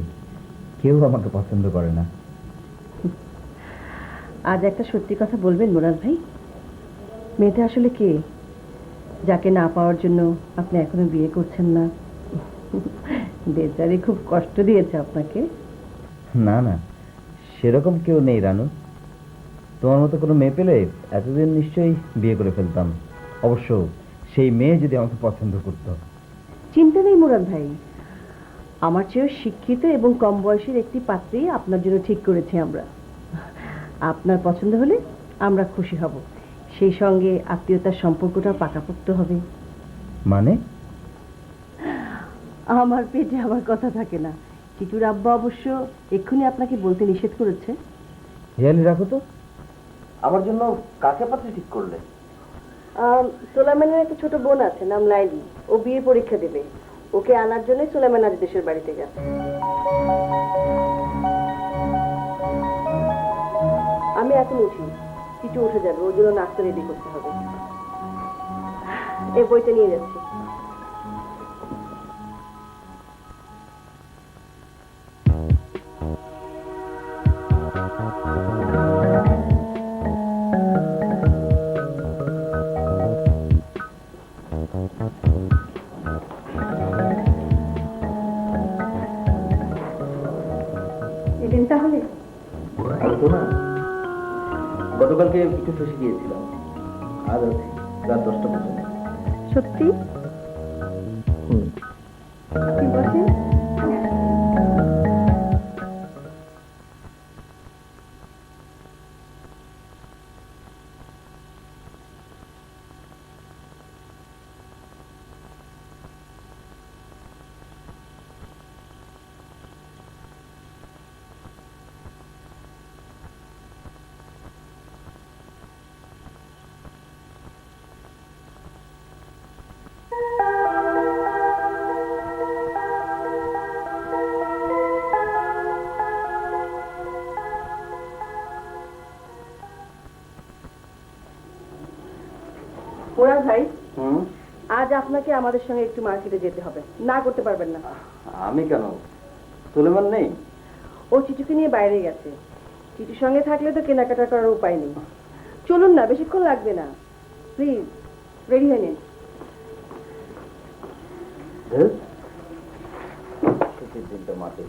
কেউ আমাকে পছন্দ করে না। আজ একটা সত্যি কথা বলবেন মুরাদ ভাই? মেয়েটা আসলে কে, যাকে না পাওয়ার জন্য আপনি এখনো বিয়ে করছেন না? বেচারি খুব কষ্ট দিয়েছে আপনাকে। না না, সেরকম কেউ নেই রানু। তোমার মতো কোনো মেয়ে পেলে এতদিন নিশ্চয়ই বিয়ে করে ফেলতাম, অবশ্য সেই মেয়ে যদি আমাকে পছন্দ করতো। চিন্তা নেই মুরাদ ভাই, আমার চেয়েও শিক্ষিত এবং কম বয়সের একটি পাত্রী আপনার জন্য ঠিক করেছি আমরা। আপনার পছন্দ হলে আমরা খুশি হব, সেই সঙ্গে আত্মীয়তার সম্পর্কটাও পাকাপোক্ত হবে। মানে? আমার পেটে আমার কথা থাকে না। টিটুর আব্বা অবশ্য এক্ষুনি আপনাকে বলতে নিষেধ করেছে। হেয়ালি রাখো তো। আমার জন্য কাকে পাত্রী ঠিক করলে? সোলাইমানের একটা ছোট বোন আছে, নাম লাইলি। ও বিয়ে পরীক্ষা দেবে, ওকে আনার জন্য সোলাইমান আজ দেশের বাড়িতে গেছে। আমি এখন উঠি, কিছু উঠে যাবে, ওর জন্য নাস্তা রেডি করতে হবে। এই বইটা নিয়ে যাচ্ছি। এদিন তাহলে গতকালকে একটু ফেসে গিয়েছিলাম, আজ আছি রাত 10টা পর্যন্ত। সত্যি? আপনি বসেন। মুরাদ ভাই, আজ আপনাকে আমাদের সঙ্গে একটু মার্কেটে যেতে হবে, না করতে পারবেন না। আমি কেন? সুলেমান নেই? ও চিটুকে নিয়ে বাইরে গেছে। চিটুর সঙ্গে থাকলে তো কেনাকাটা করার উপায় নেই। চলুন না, বেশিক্ষণ লাগবে না, প্লিজ রেডি হয়ে নিন। দিনটা মাঠে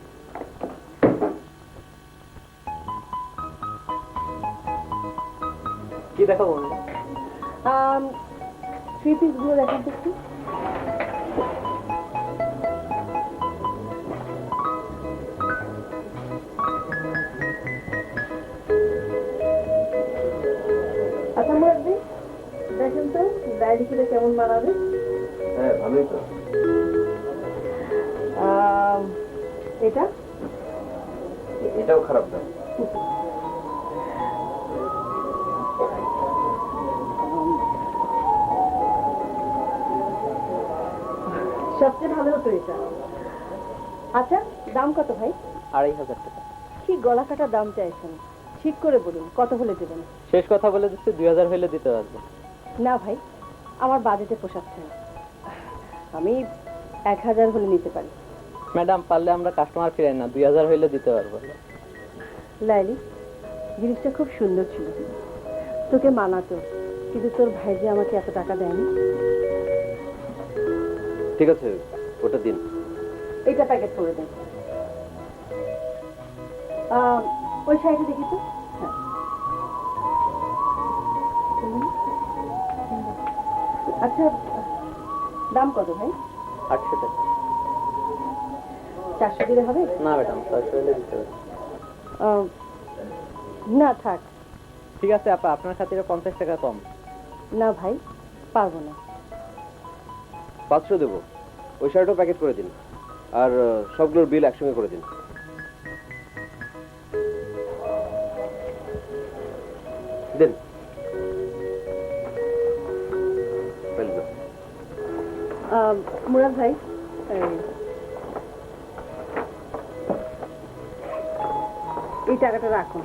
কি দেখাবো? 3 পিস গুলো দেখান দেখি। আচ্ছা মুরাদ ভাই, দেখেন তো ডায়েরি কিনে কেমন বানাবে। হ্যাঁ, ভালোই তো। এটা এটাও খারাপ না। সবচেয়ে ভালো হতো এটা। আচ্ছা, দাম কত ভাই? 2500 টাকা। কি গলা কাটা দাম চাইছেন, ঠিক করে বলুন কত হলে দেবেন। শেষ কথা বলে দিচ্ছি, 2000 হইলে দিতে পারবো। না ভাই, আমার বাজেটে পোষাচ্ছে না, আমি 1000 হলে নিতে পারি। ম্যাডাম, পারলে আমরা কাস্টমার ফিরাই না, 2000 হইলে দিতে পারবো। লাইলি, জিনিসটা খুব সুন্দর ছিল, তোকে মানাতো, কিন্তু তোর ভাই যে আমাকে এত টাকা দেয়নি। ঠিক আছে, ওটা দিন। এইটা প্যাকেট করে দেন। ওই শাড়িটা দেখি তো। হ্যাঁ, আচ্ছা, দাম কত ভাই? 800 টাকা। 400 দিলে হবে? না ম্যাডাম, 600 হলে দিতে হবে। না থাক। ঠিক আছে আপা, আপনার খাতিরে 50 টাকা কম। না ভাই, পারবো না। 500 দেবো। ওই শার্টও প্যাকেট করে দিন, আর সবগুলোর বিল একসঙ্গে করে দিন। দেন। মুরাদ ভাই, এই টাকাটা রাখুন,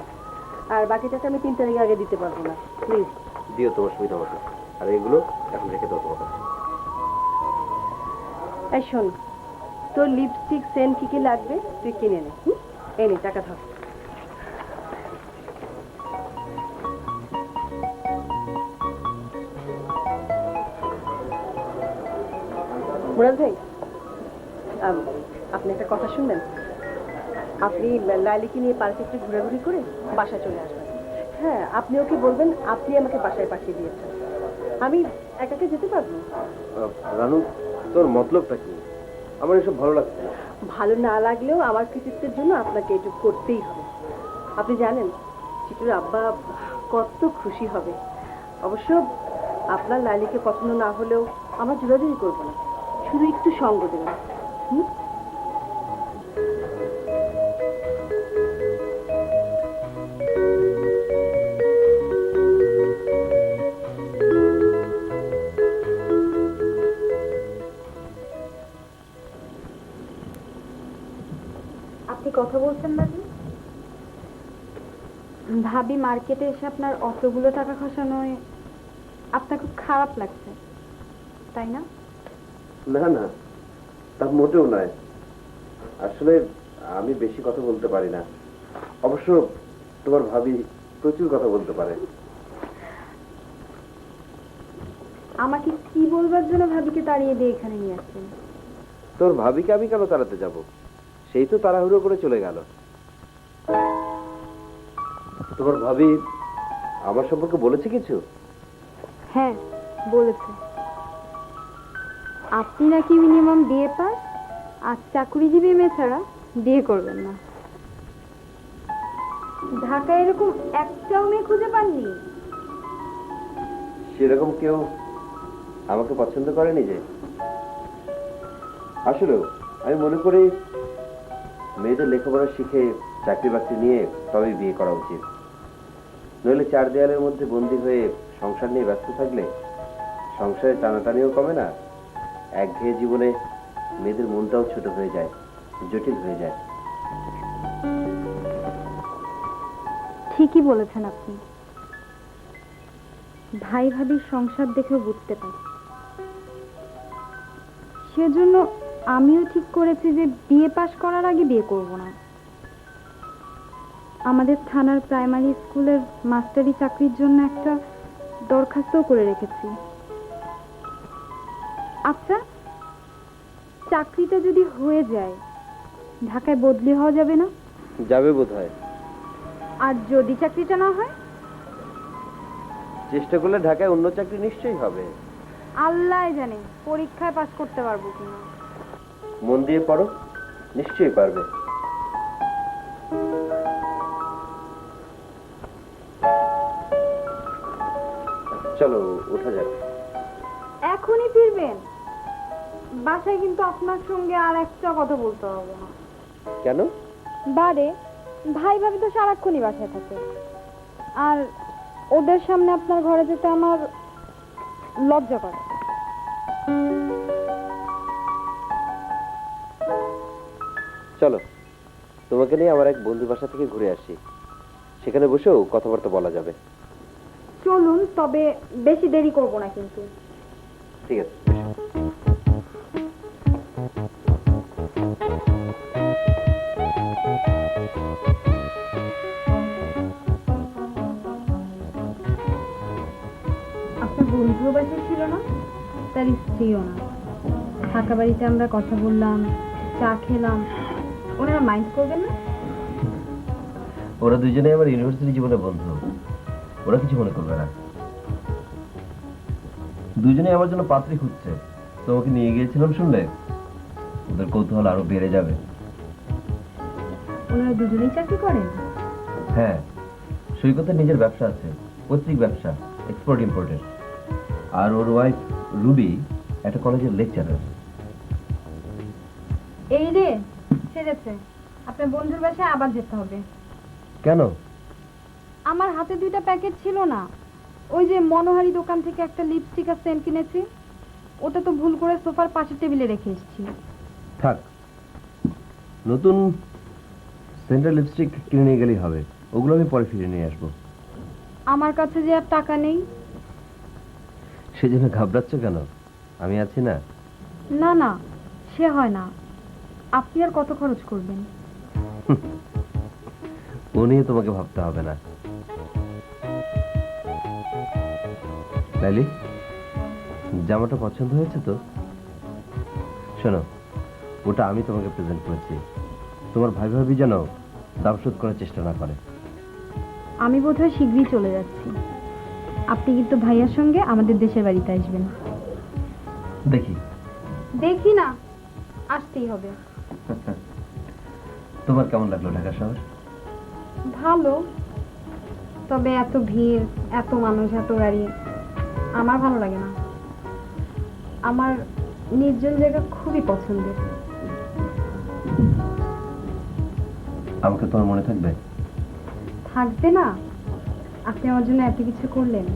আর বাকি টাকা আমি 3 তারিখ আগে দিতে পারবো না, প্লিজ। দিও তোমার সুবিধা মতো, আর এগুলো এখন রেখে দাও তোমার কাছে। এই শোন, তোর লিপস্টিক সেন্ট কি কি লাগবে তুই কিনে নে। এই নে টাকা ধর। মুরাদ ভাই, আপনি একটা কথা শুনবেন? আপনি লাইলিকে নিয়ে পার্কে একটু ঘোরাঘুরি করে বাসায় চলে আসবেন। হ্যাঁ, আপনি ওকে বলবেন আপনি আমাকে বাসায় পাঠিয়ে দিয়েছেন, আমি একাকে যেতে পারবো। রানু, তোর মতলবটা কি? আমার এসব ভালো লাগছে না। ভালো না লাগলেও আমার কৃতিত্বের জন্য আপনাকে এটুকু করতেই হবে। আপনি জানেন চিটুর আব্বা কত খুশি হবে। অবশ্য আপনার লাইলিকে পছন্দ না হলেও আমার জোরাজুরি করবো না, শুধু একটু সঙ্গ দেবেন। হুম? আপনি কথা বলছেন দাদি? ভাবি মার্কেটে এসে আপনার অতগুলো টাকা খসানোয় আপনার খুব খারাপ লাগছে, তাই না? না না, তা মোটেও নয়। আসলে আমি বেশি কথা বলতে পারি না। অবশ্য তোমার ভাবি প্রচুর কথা বলতে পারে। আমাকে কি বলবার জন্য ভাবিকে তাড়িয়ে দিয়ে এখানে নিয়ে আসছেন? তোর ভাবিকে আমি কেন তাড়াতে যাব? সেই তো তাড়াহুড়ো করে চলে গেল। তোমার ভাবি আমার সম্পর্কে বলেছে কিছু? হ্যাঁ বলেছে, আপনি নাকি মিনিমাম বিএ পাস আর চাকরিজীবী মেয়ে ছাড়া বিয়ে করবেন না। ঢাকায় এরকম একটাও মেয়ে খুঁজে পাননি? সেরকম কেউ আমাকে পছন্দ করেনি যে। আসলে আমি মনে করি মেয়েদের লেখাপড়া শিখে চাকরি বাকরি নিয়ে তবেই বিয়ে করা উচিত। নইলে 4 দেয়ালের মধ্যে বন্দী হয়ে সংসার নিয়ে ব্যস্ত থাকলে সংসারে টানাটানিও কমে না, একঘেয়ে জীবনে মেয়েদের মনটাও ছোট হয়ে যায়, জটিল হয়ে যায়। ঠিকই বলেছেন আপনি। ভাই ভাবির সংসার দেখেও বুঝতে পারি। সেজন্য আমিও ঠিক করেছি যে বিএ পাশ করার আগে বিয়ে করব না। আমাদের থানার প্রাইমারি স্কুলের মাস্টারি চাকরির জন্য একটা দরখাস্তও করে রেখেছি। আচ্ছা, চাকরিটা যদি হয়ে যায় ঢাকায় বদলি হওয়া যাবে না? যাবে বোধহয়। আর যদি চাকরিটা না হয়? চেষ্টা করলে ঢাকায় অন্য চাকরি নিশ্চয়ই হবে। আল্লাহ জানে পরীক্ষায় পাস করতে পারবো কিনা। মন দিয়ে পড়ো, নিশ্চয়ই পারবে। চলো ওঠা যাক। এখনই ফিরবেন? বাসায় কিন্তু আপনার সঙ্গে আর একটা কথা বলতে হবে না। কেন? বারে ভাই ভাবি তো সারাক্ষণই বাসায় থাকে, আর ওদের সামনে আপনার ঘরে যেতে আমার লজ্জা করে। চলো, তোমাকে নিয়ে আমার এক বন্ধু বাসা থেকে ঘুরে আসি, সেখানে বসেও কথাবার্তা বলা যাবে। চলুন, তবে বেশি দেরি করব না কিন্তু। ঠিক আছে। আপনার বন্ধুও বাসায় ছিল না, তার স্ত্রীও না। ঢাকা বাড়িতে আমরা কথা বললাম, চা খেলাম, ওনারা মাইন্ড করবেন না? ওরা দুজনে আমার ইউনিভার্সিটি জীবনে বন্ধু, ওরা কিছু মনে করবে না। দুজনে আমার জন্য পাত্রী খুঁজছে। তোমাকে নিয়ে গিয়েছিলাম শুনলে, ওদের কৌতূহল আরো বেড়ে যাবে। ওনারা দুজনেই চাকরি করেন? হ্যাঁ, সৈকতের নিজের ব্যবসা আছে, পৈতৃক ব্যবসা, এক্সপোর্ট ইম্পোর্টের। আর ওর ওয়াইফ রুবি একটা কলেজের লেকচারার। এই রে সেরেছে, আপনার বন্ধুর বাসায় আবার যেতে হবে। কেন? আমার হাতে 2টা প্যাকেট ছিল না, ওই যে মনোহারি দোকান থেকে একটা লিপস্টিক আর সেন্ট কিনেছি, ওটা তো ভুল করে সোফার পাশের টেবিলে রেখে এসেছি। থাক, নতুন সেন্টার লিপস্টিক কিনে নিয়ে গেলেই হবে, ওগুলো আমি পরে ফিরে নিয়ে আসবো। আমার কাছে যে আর টাকা নেই। সেজন্য ঘাবড়াচ্ছ কেন? আমি আছি না। না না, সে হয় না। আপনি আর কত খরচ করবেন? ও নিয়ে তোমাকে ভাবতে হবে না। লাইলি, জামাটা পছন্দ হয়েছে তো? শোনো, ওটা আমি তোমাকে প্রেজেন্ট করেছি। তোমার ভাই ভাবি যেন দাম শোধ করার চেষ্টা না করে। আমি বোধহয় শীঘ্রই চলে যাচ্ছি। আপনি কিন্তু ভাইয়ার সঙ্গে আমাদের দেশের বাড়িতে আসবেন। দেখি। দেখি না, আসতেই হবে। তোমার কেমন লাগলো ঢাকা শহর? ভালো, তবে এত ভিড়, এত মানুষ, এত গাড়ি আমার ভালো লাগে না। আমার নির্জন জায়গা খুবই পছন্দের। আমাকে তোমার মনে থাকবে? থাকবে না? আপনি আমার জন্য এত কিছু করলেন,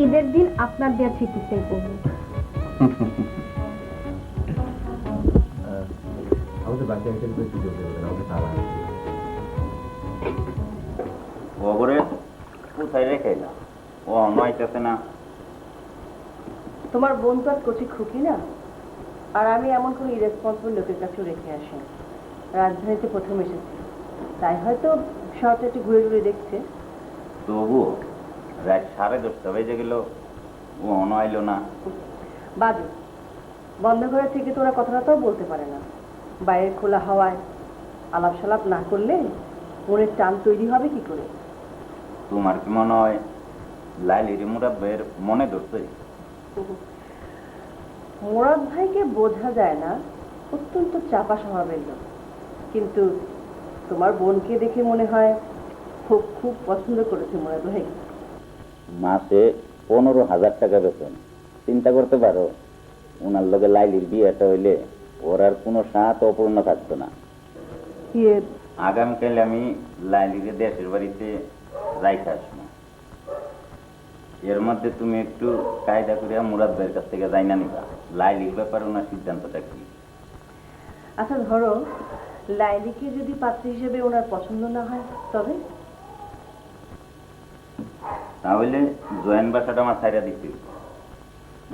ঈদের দিন আপনার দেওয়া চিকিৎসাই করব। আমাদের বাকি আইটেম একটু যোগ দেবেন, আমাকে তারা ওগরে কোথায় রেখে না, ও নয়টাতে না। তোমার বোন তো আর কচি খুকি না, আর আমি এমন কোনো ইরেসপন্সিবল লোকের কাছেও রেখে আসি। রাজধানীতে প্রথম এসেছি, তাই হয়তো শহরটা একটু ঘুরে ঘুরে দেখছে। তবুও রাত 10:30 বেজে গেল, ও আইলো না। বাজে, বন্ধ ঘরে থেকে তো ওরা কথাটাও বলতে পারে না। বাইরের খোলা হাওয়ায় আলাপ সালাপ না করলে মনের টান তৈরি হবে কি করে? তোমার কি মনে হয় লাইলির মুরাব্বের মনে ধরছে? মোরাদ ভাইকে বোঝা যায় না, অত্যন্ত চাপা স্বভাবের লোক, কিন্তু তোমার বোনকে দেখে মনে হয় খুব খুব পছন্দ করেছে মোরাদ ভাই। মাসে 15,000 টাকা বেতন, চিন্তা করতে পারো। ওনার লগে লাইলির বিয়েটা হইলে ওর আর কোনো সাথ অপূর্ণ থাকতো না। আগামীকাল আমি লাইলির দেশের বাড়িতে রাইখে আসবো। এর মধ্যে তুমি একটু কায়দা করে মুরাদ ভাইয়ের কাছ থেকে যাই না নিবা, লাইলির ব্যাপারে ওনার সিদ্ধান্তটা কি। আচ্ছা ধরো লাইলিকে যদি পাত্রী হিসেবে ওনার পছন্দ না হয়, তবে তাহলে জয়েন বাসাটা আমার ছাইরা দিতে হইব।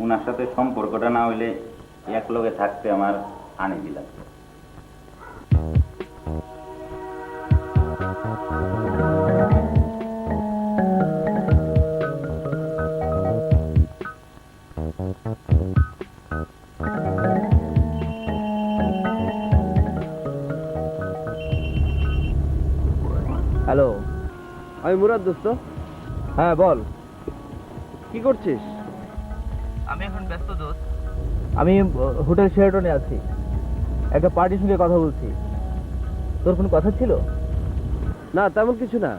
ওনার সাথে সম্পর্কটা না হইলে এক লগে থাকতে আমার আনিজি লাগবে। হ্যালো। আমি মুরাদ দোস্ত। হ্যাঁ বল। কি করছিস? আমি এখন ব্যস্ত দোস্ত। আমি হোটেল শেরাটনে আছি, একটা পার্টির সঙ্গে কথা বলছি। তোর কোনো কথা ছিল? না, তেমন কিছু না।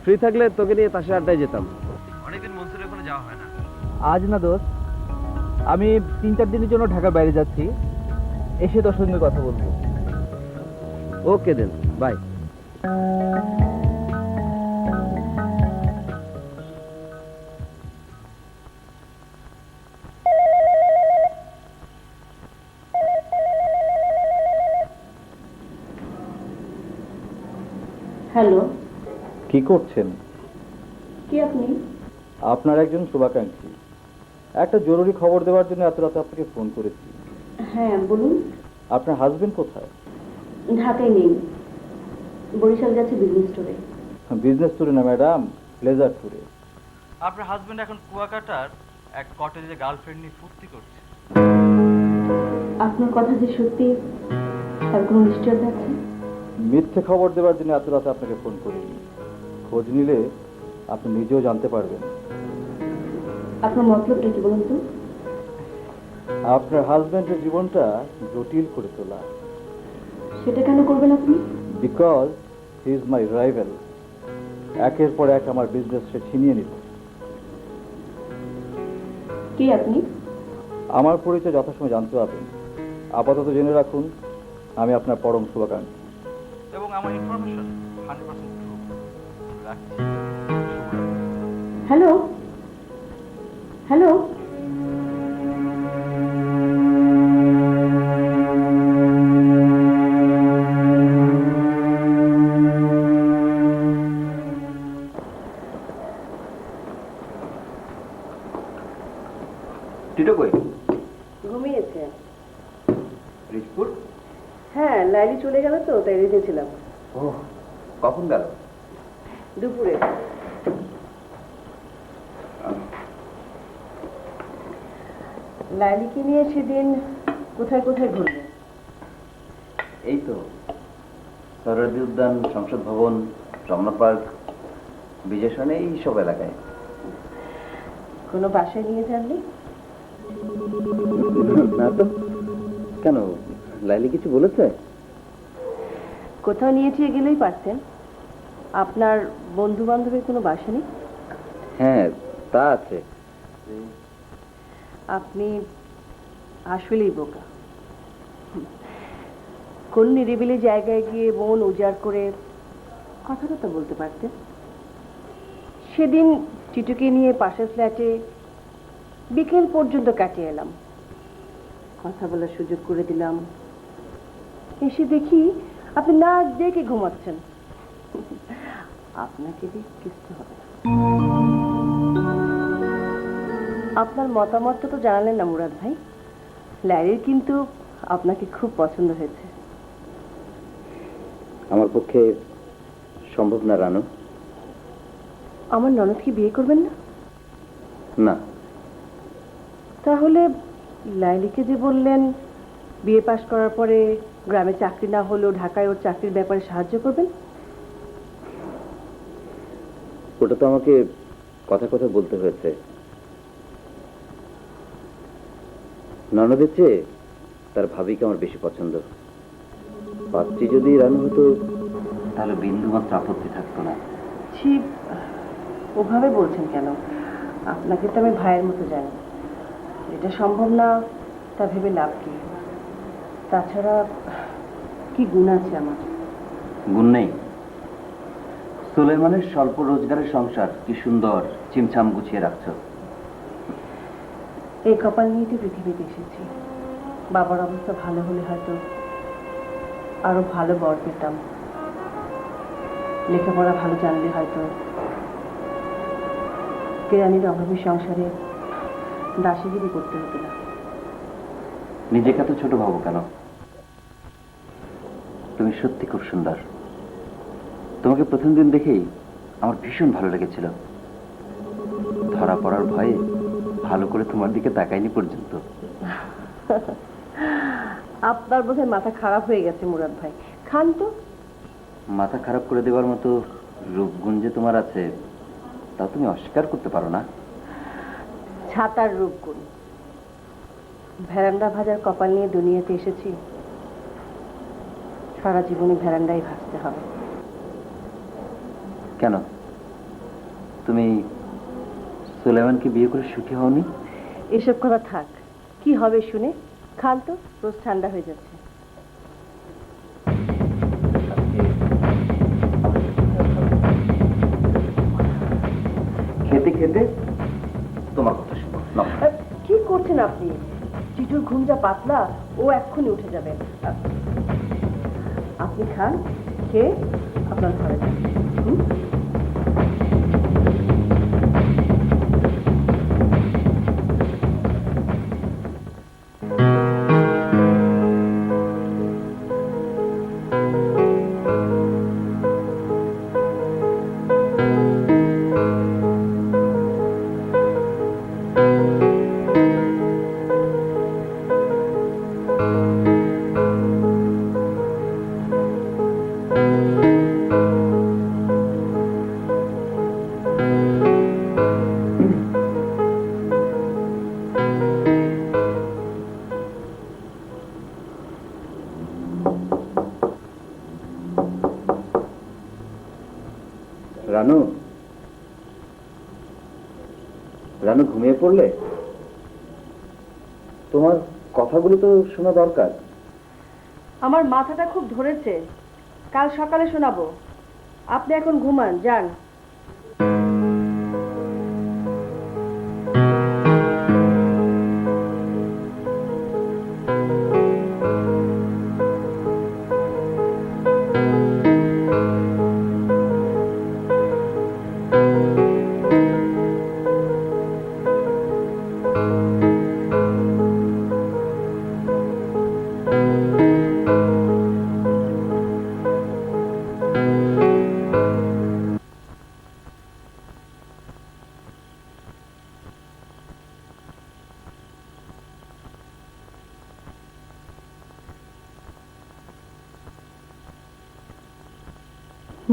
ফ্রি থাকলে তোকে নিয়ে তাসের আড্ডায় যেতাম। অনেকদিন মনসুরের ওখানে যাওয়া হয় না। আজ না দোস্ত, আমি 3-4 দিনের জন্য ঢাকার বাইরে যাচ্ছি, এসে তোর সঙ্গে কথা বলবো। ওকে দেন, বাই। হ্যালো, কি করছেন? কি আপনি? আপনার একজন শুভাকাঙ্ক্ষী। একটা জরুরি খবর দেওয়ার জন্য এত রাতে আপনাকে ফোন করেছি। হ্যাঁ বলুন। আপনার হাজবেন্ড কোথায়? ঢাকায় নেই, বরিশাল গেছে বিজনেস ট্যুরে। বিজনেস ট্যুরে না ম্যাডাম, প্লেজার ট্যুরে। আপনার হাজবেন্ড এখন কুয়াকাটার এক কটেজে গার্লফ্রেন্ড নিয়ে ফুর্তি করছে। আপনার কথা যে সত্যি, তার কোনো নিশ্চয়তা আছে? মিথ্যে খবর দেওয়ার জন্য এত রাতে আপনাকে ফোন করিনি। খোঁজ নিলে আপনি নিজেও জানতে পারবেন। আপনার মতলবটা কি বলুন তো? আপনার হাজব্যান্ডের জীবনটা জটিল করে তোলা। সেটা কেন করবেন আপনি? Because he is my rival. একের পর এক আমার বিজনেস সে ছিনিয়ে নিত। কে আপনি? আমার পরিচয় যথাসময় জানতে পারবেন। আপাতত জেনে রাখুন, আমি আপনার পরম শুভাকাঙ্ক্ষী এবং আমার ইনফরমেশন 100% ট্রু। রাখছি। হ্যালো হ্যালো, টিটো কই? ঘুমিয়েছে। রিজপুর? হ্যাঁ, লাইলি চলে গেল তো, তাই রেখেছিলাম। ও, কখন গেল? দুপুরে। লাইলিকে নিয়ে সেদিন কোথায় কোথায় ঘুরবে? এই তো সরোয়ার্দী উদ্যান, সংসদ ভবন, রমনা পার্ক, বিজেশনে, এই সব এলাকায়। কোনো বাসায় নিয়ে যাননি? না তো। কেন, লাইলি কিছু বলেছে? কোথাও নিয়ে টিয়ে গেলেই পারতেন। আপনার বন্ধু বান্ধবের কোনো বাসা নেই? হ্যাঁ, তা আছে। আপনি আসলেই বোকা। কোন নিরিবিলি জায়গায় গিয়ে মন উজাড় করে কথা কথা বলতে পারতেন। সেদিন টিটুকে নিয়ে পাশের ফ্ল্যাটে বিকেল পর্যন্ত কাটিয়ে এলাম, কথা বলার সুযোগ করে দিলাম। এসে দেখি আপনি নাক ডেকে ঘুমাচ্ছেন। আপনাকে দিয়ে কিচ্ছু হবে না। আপনার মতামতটা তো জানালেন না মুরাদ ভাই। ল্যারির কিন্তু আপনাকে খুব পছন্দ হয়েছে। আমার পক্ষে সম্ভব না রানু। আমার ননদ কি বিয়ে করবেন না? না। তাহলে লাইলিকে যে বললেন বিয়ে পাশ করার পরে গ্রামে চাকরি না হলেও ঢাকায় ওর চাকরির ব্যাপারে সাহায্য করবেন, ওটা তো আমাকে কথা কথা বলতে হয়েছে। ননদের চেয়ে তার ভাবিকে আমার বেশি পছন্দ। পাত্রী যদি রানু হতো তাহলে বিন্দু মাত্র আপত্তি থাকতো না। ছি, ওভাবে বলছেন কেন? আপনাকে তো আমি ভাইয়ের মতো জানি। এটা সম্ভব না তা ভেবে লাভ কি? তাছাড়া কি গুণ আছে আমার? গুণ নেই। সুলেমানের স্বল্প রোজগারের সংসার কি সুন্দর চিমছাম গুছিয়ে রাখছো। এই কপাল নিয়ে তো পৃথিবীতে এসেছি। বাবার অবস্থা ভালো হলে হয়তো আরো ভালো বর পেতাম। লেখাপড়া ভালো জানলে হয়তো কেরানির অভাবী সংসারে দাসীগিরি করতে হতো না। নিজেকে এত ছোট ভাবো কেন? তুমি সত্যি খুব সুন্দর। তোমাকে প্রথম দিন দেখেই আমার ভীষণ ভালো লেগেছিল। ধরা পড়ার ভয়ে ভালো করে তোমার দিকে তাকাইনি পর্যন্ত। আপনার বোধহয় মাথা খারাপ হয়ে গেছে মুরাদ ভাই। খান তো। মাথা খারাপ করে দেওয়ার মতো রূপগুণ যে তোমার আছে তা তুমি অস্বীকার করতে পারো না। ছাতার রূপগুণ। ভেরান্ডা ভাজার কপাল নিয়ে দুনিয়াতে এসেছি। সারা জীবনে ভেরান্ডাই ভাজতে হবে। কেন, তুমি সুলেমানকে বিয়ে করে সুখী হওনি? এসব কথা থাক। কি হবে শুনে? খান তো, রোজ ঠান্ডা হয়ে যাচ্ছে। খেতে খেতে তোমার কথা শুনো। নাও। কি করছেন আপনি? টিটুর ঘুম যা পাতলা, ও এক্ষুনি উঠে যাবে। আপনি খান, খেয়ে আপনার ঘরে যান। হুম? রানু, রানু ঘুমিয়ে পড়লে? তোমার কথাগুলো তো শোনা দরকার। আমার মাথাটা খুব ধরেছে, কাল সকালে শোনাবো। আপনি এখন ঘুমান, যান।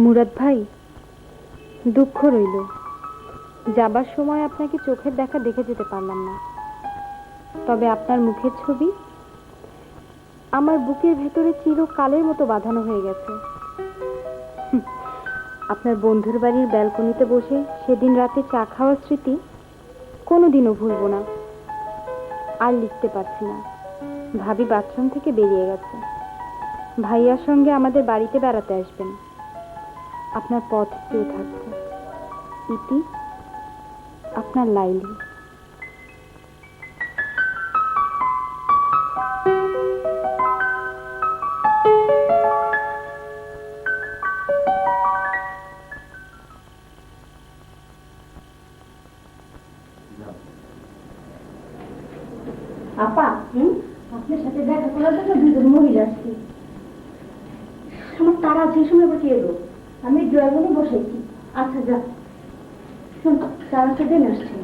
মুরাদ ভাই, দুঃখ রইল, যাবার সময় আপনাকে চোখের দেখা দেখে যেতে পারলাম না। তবে আপনার মুখের ছবি আমার বুকের ভেতরে চিরকালের মতো বাঁধানো হয়ে গেছে। আপনার বন্ধুর বাড়ির ব্যালকনিতে বসে সেদিন রাতে চা খাওয়ার স্মৃতি কোনোদিনও ভুলব না। আর লিখতে পারছি না, ভাবি বাথরুম থেকে বেরিয়ে গেছে। ভাইয়ার সঙ্গে আমাদের বাড়িতে বেড়াতে আসবেন। আপনার পথ চেয়ে থাকবো। ইতি, আপনার লাইলি। আপা, আপনার সাথে দেখা করার জন্য দুজন মহিলা আসছে। আমার তারা আছে, সময় আবার কি এলো? আমি ড্রয়িং রুমে বসেছি। আচ্ছা যা, শোন, তারা খেতে আসছে।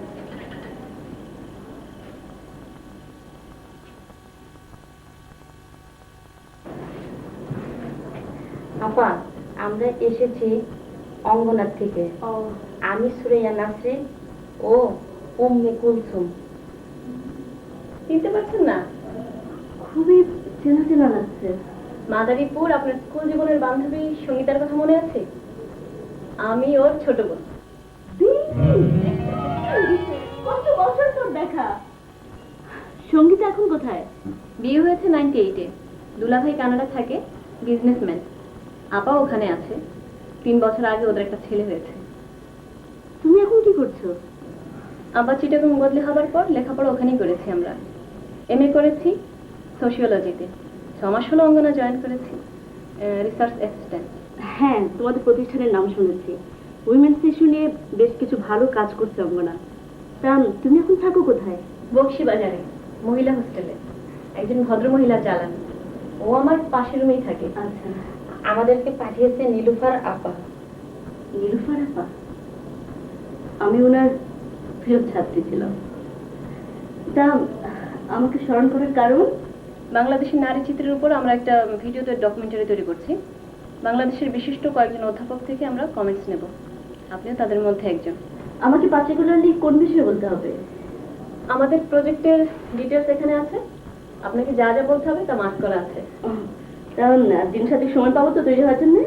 আপা, আমরা এসেছি অঙ্গনার থেকে। আমি সুরাইয়া নাসরিন ও উম্মে কুলসুম। চিনতে পারছেন না? খুবই চেনা চেনা লাগছে। মাদারীপুর আপনার স্কুল জীবনের বান্ধবী সঙ্গীতার কথা মনে আছে? আমি ওর ছোট বোন। কত বছর পর দেখা। সঙ্গীতা এখন কোথায়? বিয়ে হয়েছে 98-এ। দুলাভাই কানাডা থাকে, বিজনেসম্যান। আপা ওখানে আছে। 3 বছর আগে ওদের একটা ছেলে হয়েছে। তুমি এখন কি করছো? আবার চিটাগং বদলি হবার পর লেখাপড়া ওখানেই করেছি আমরা। MA করেছি সোশিওলজিতে। 6 মাস হলো অঙ্গনা জয়েন করেছি, রিসার্চ অ্যাসিস্ট্যান্ট। হ্যাঁ, তোমাদের প্রতিষ্ঠানের নাম শুনেছি। উইমেন্স ইস্যু নিয়ে বেশ কিছু ভালো কাজ করছে অঙ্গনা। তা তুমি এখন থাকো কোথায়? বক্সিবাজারে মহিলা হোস্টেলে একজন ভদ্র মহিলা চালান। ও আমার পাশের রুমেই থাকে। আচ্ছা। আমাদেরকে পাঠিয়েছে নীলুফার আপা। নীলুফার আপা? আমি ওনার প্রিয় ছাত্রী ছিলাম। তা আমাকে স্মরণ করার কারণ? বাংলাদেশের নারী চিত্রের উপর আমরা একটা ভিডিওতে ডকুমেন্টারি তৈরি করছি। বাংলাদেশের বিশিষ্ট কয়েকজন অধ্যাপক থেকে আমরা কমেন্টস নেব। আপনিও তাদের মধ্যে একজন। আমাকে পার্টিকুলারলি কোন বিষয়ে বলতে হবে? আমাদের প্রজেক্টের ডিটেলস এখানে আছে। আপনাকে যা যা বলতে হবে তা মার্ক করা আছে। কারণ দিন সাথে সময় পাবো তো তৈরি হওয়ার জন্য।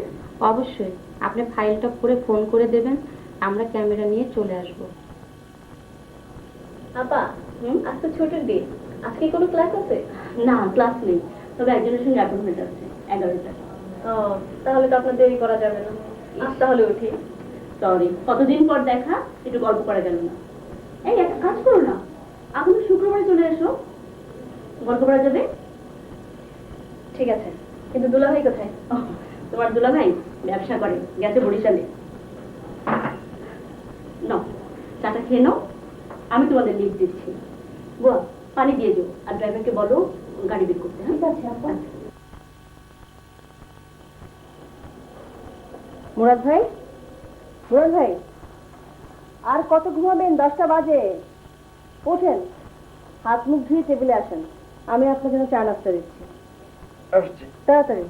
অবশ্যই আপনি ফাইলটা করে ফোন করে দেবেন, আমরা ক্যামেরা নিয়ে চলে আসব। আপা, আজ তো ছুটির দিন, আজকে কোনো ক্লাস আছে? না, ক্লাস নেই, তবে একজনের সঙ্গে অ্যাপয়েন্টমেন্ট আছে 11টা। ও, তাহলে তো আপনার দেরি করা যাবে না। আজ তাহলে উঠি। সরি, কতদিন পর দেখা, একটু গল্প করা গেল না। এই একটা কাজ করো না, এখন শুক্রবারে চলে এসো, গল্প করা যাবে। ঠিক আছে, কিন্তু দুলাভাই কোথায়? তোমার দুলাভাই ব্যবসা করে, গেছে বরিশালে। নাও, চাটা খেয়ে নাও, আমি তোমাদের লিফট দিচ্ছি। বুয়া, পানি দিয়ে যাও, আর ড্রাইভারকে বলো গাড়ি বের করতে। ঠিক আছে আপা। মুরাদ ভাই, মুরাদ ভাই, আর কত ঘুমাবেন? 10টা বাজে। ওঠেন, হাত মুখ ধুয়ে টেবিলে আসেন, আমি আপনার জন্য চা নাস্তা দিচ্ছি। তাড়াতাড়ি।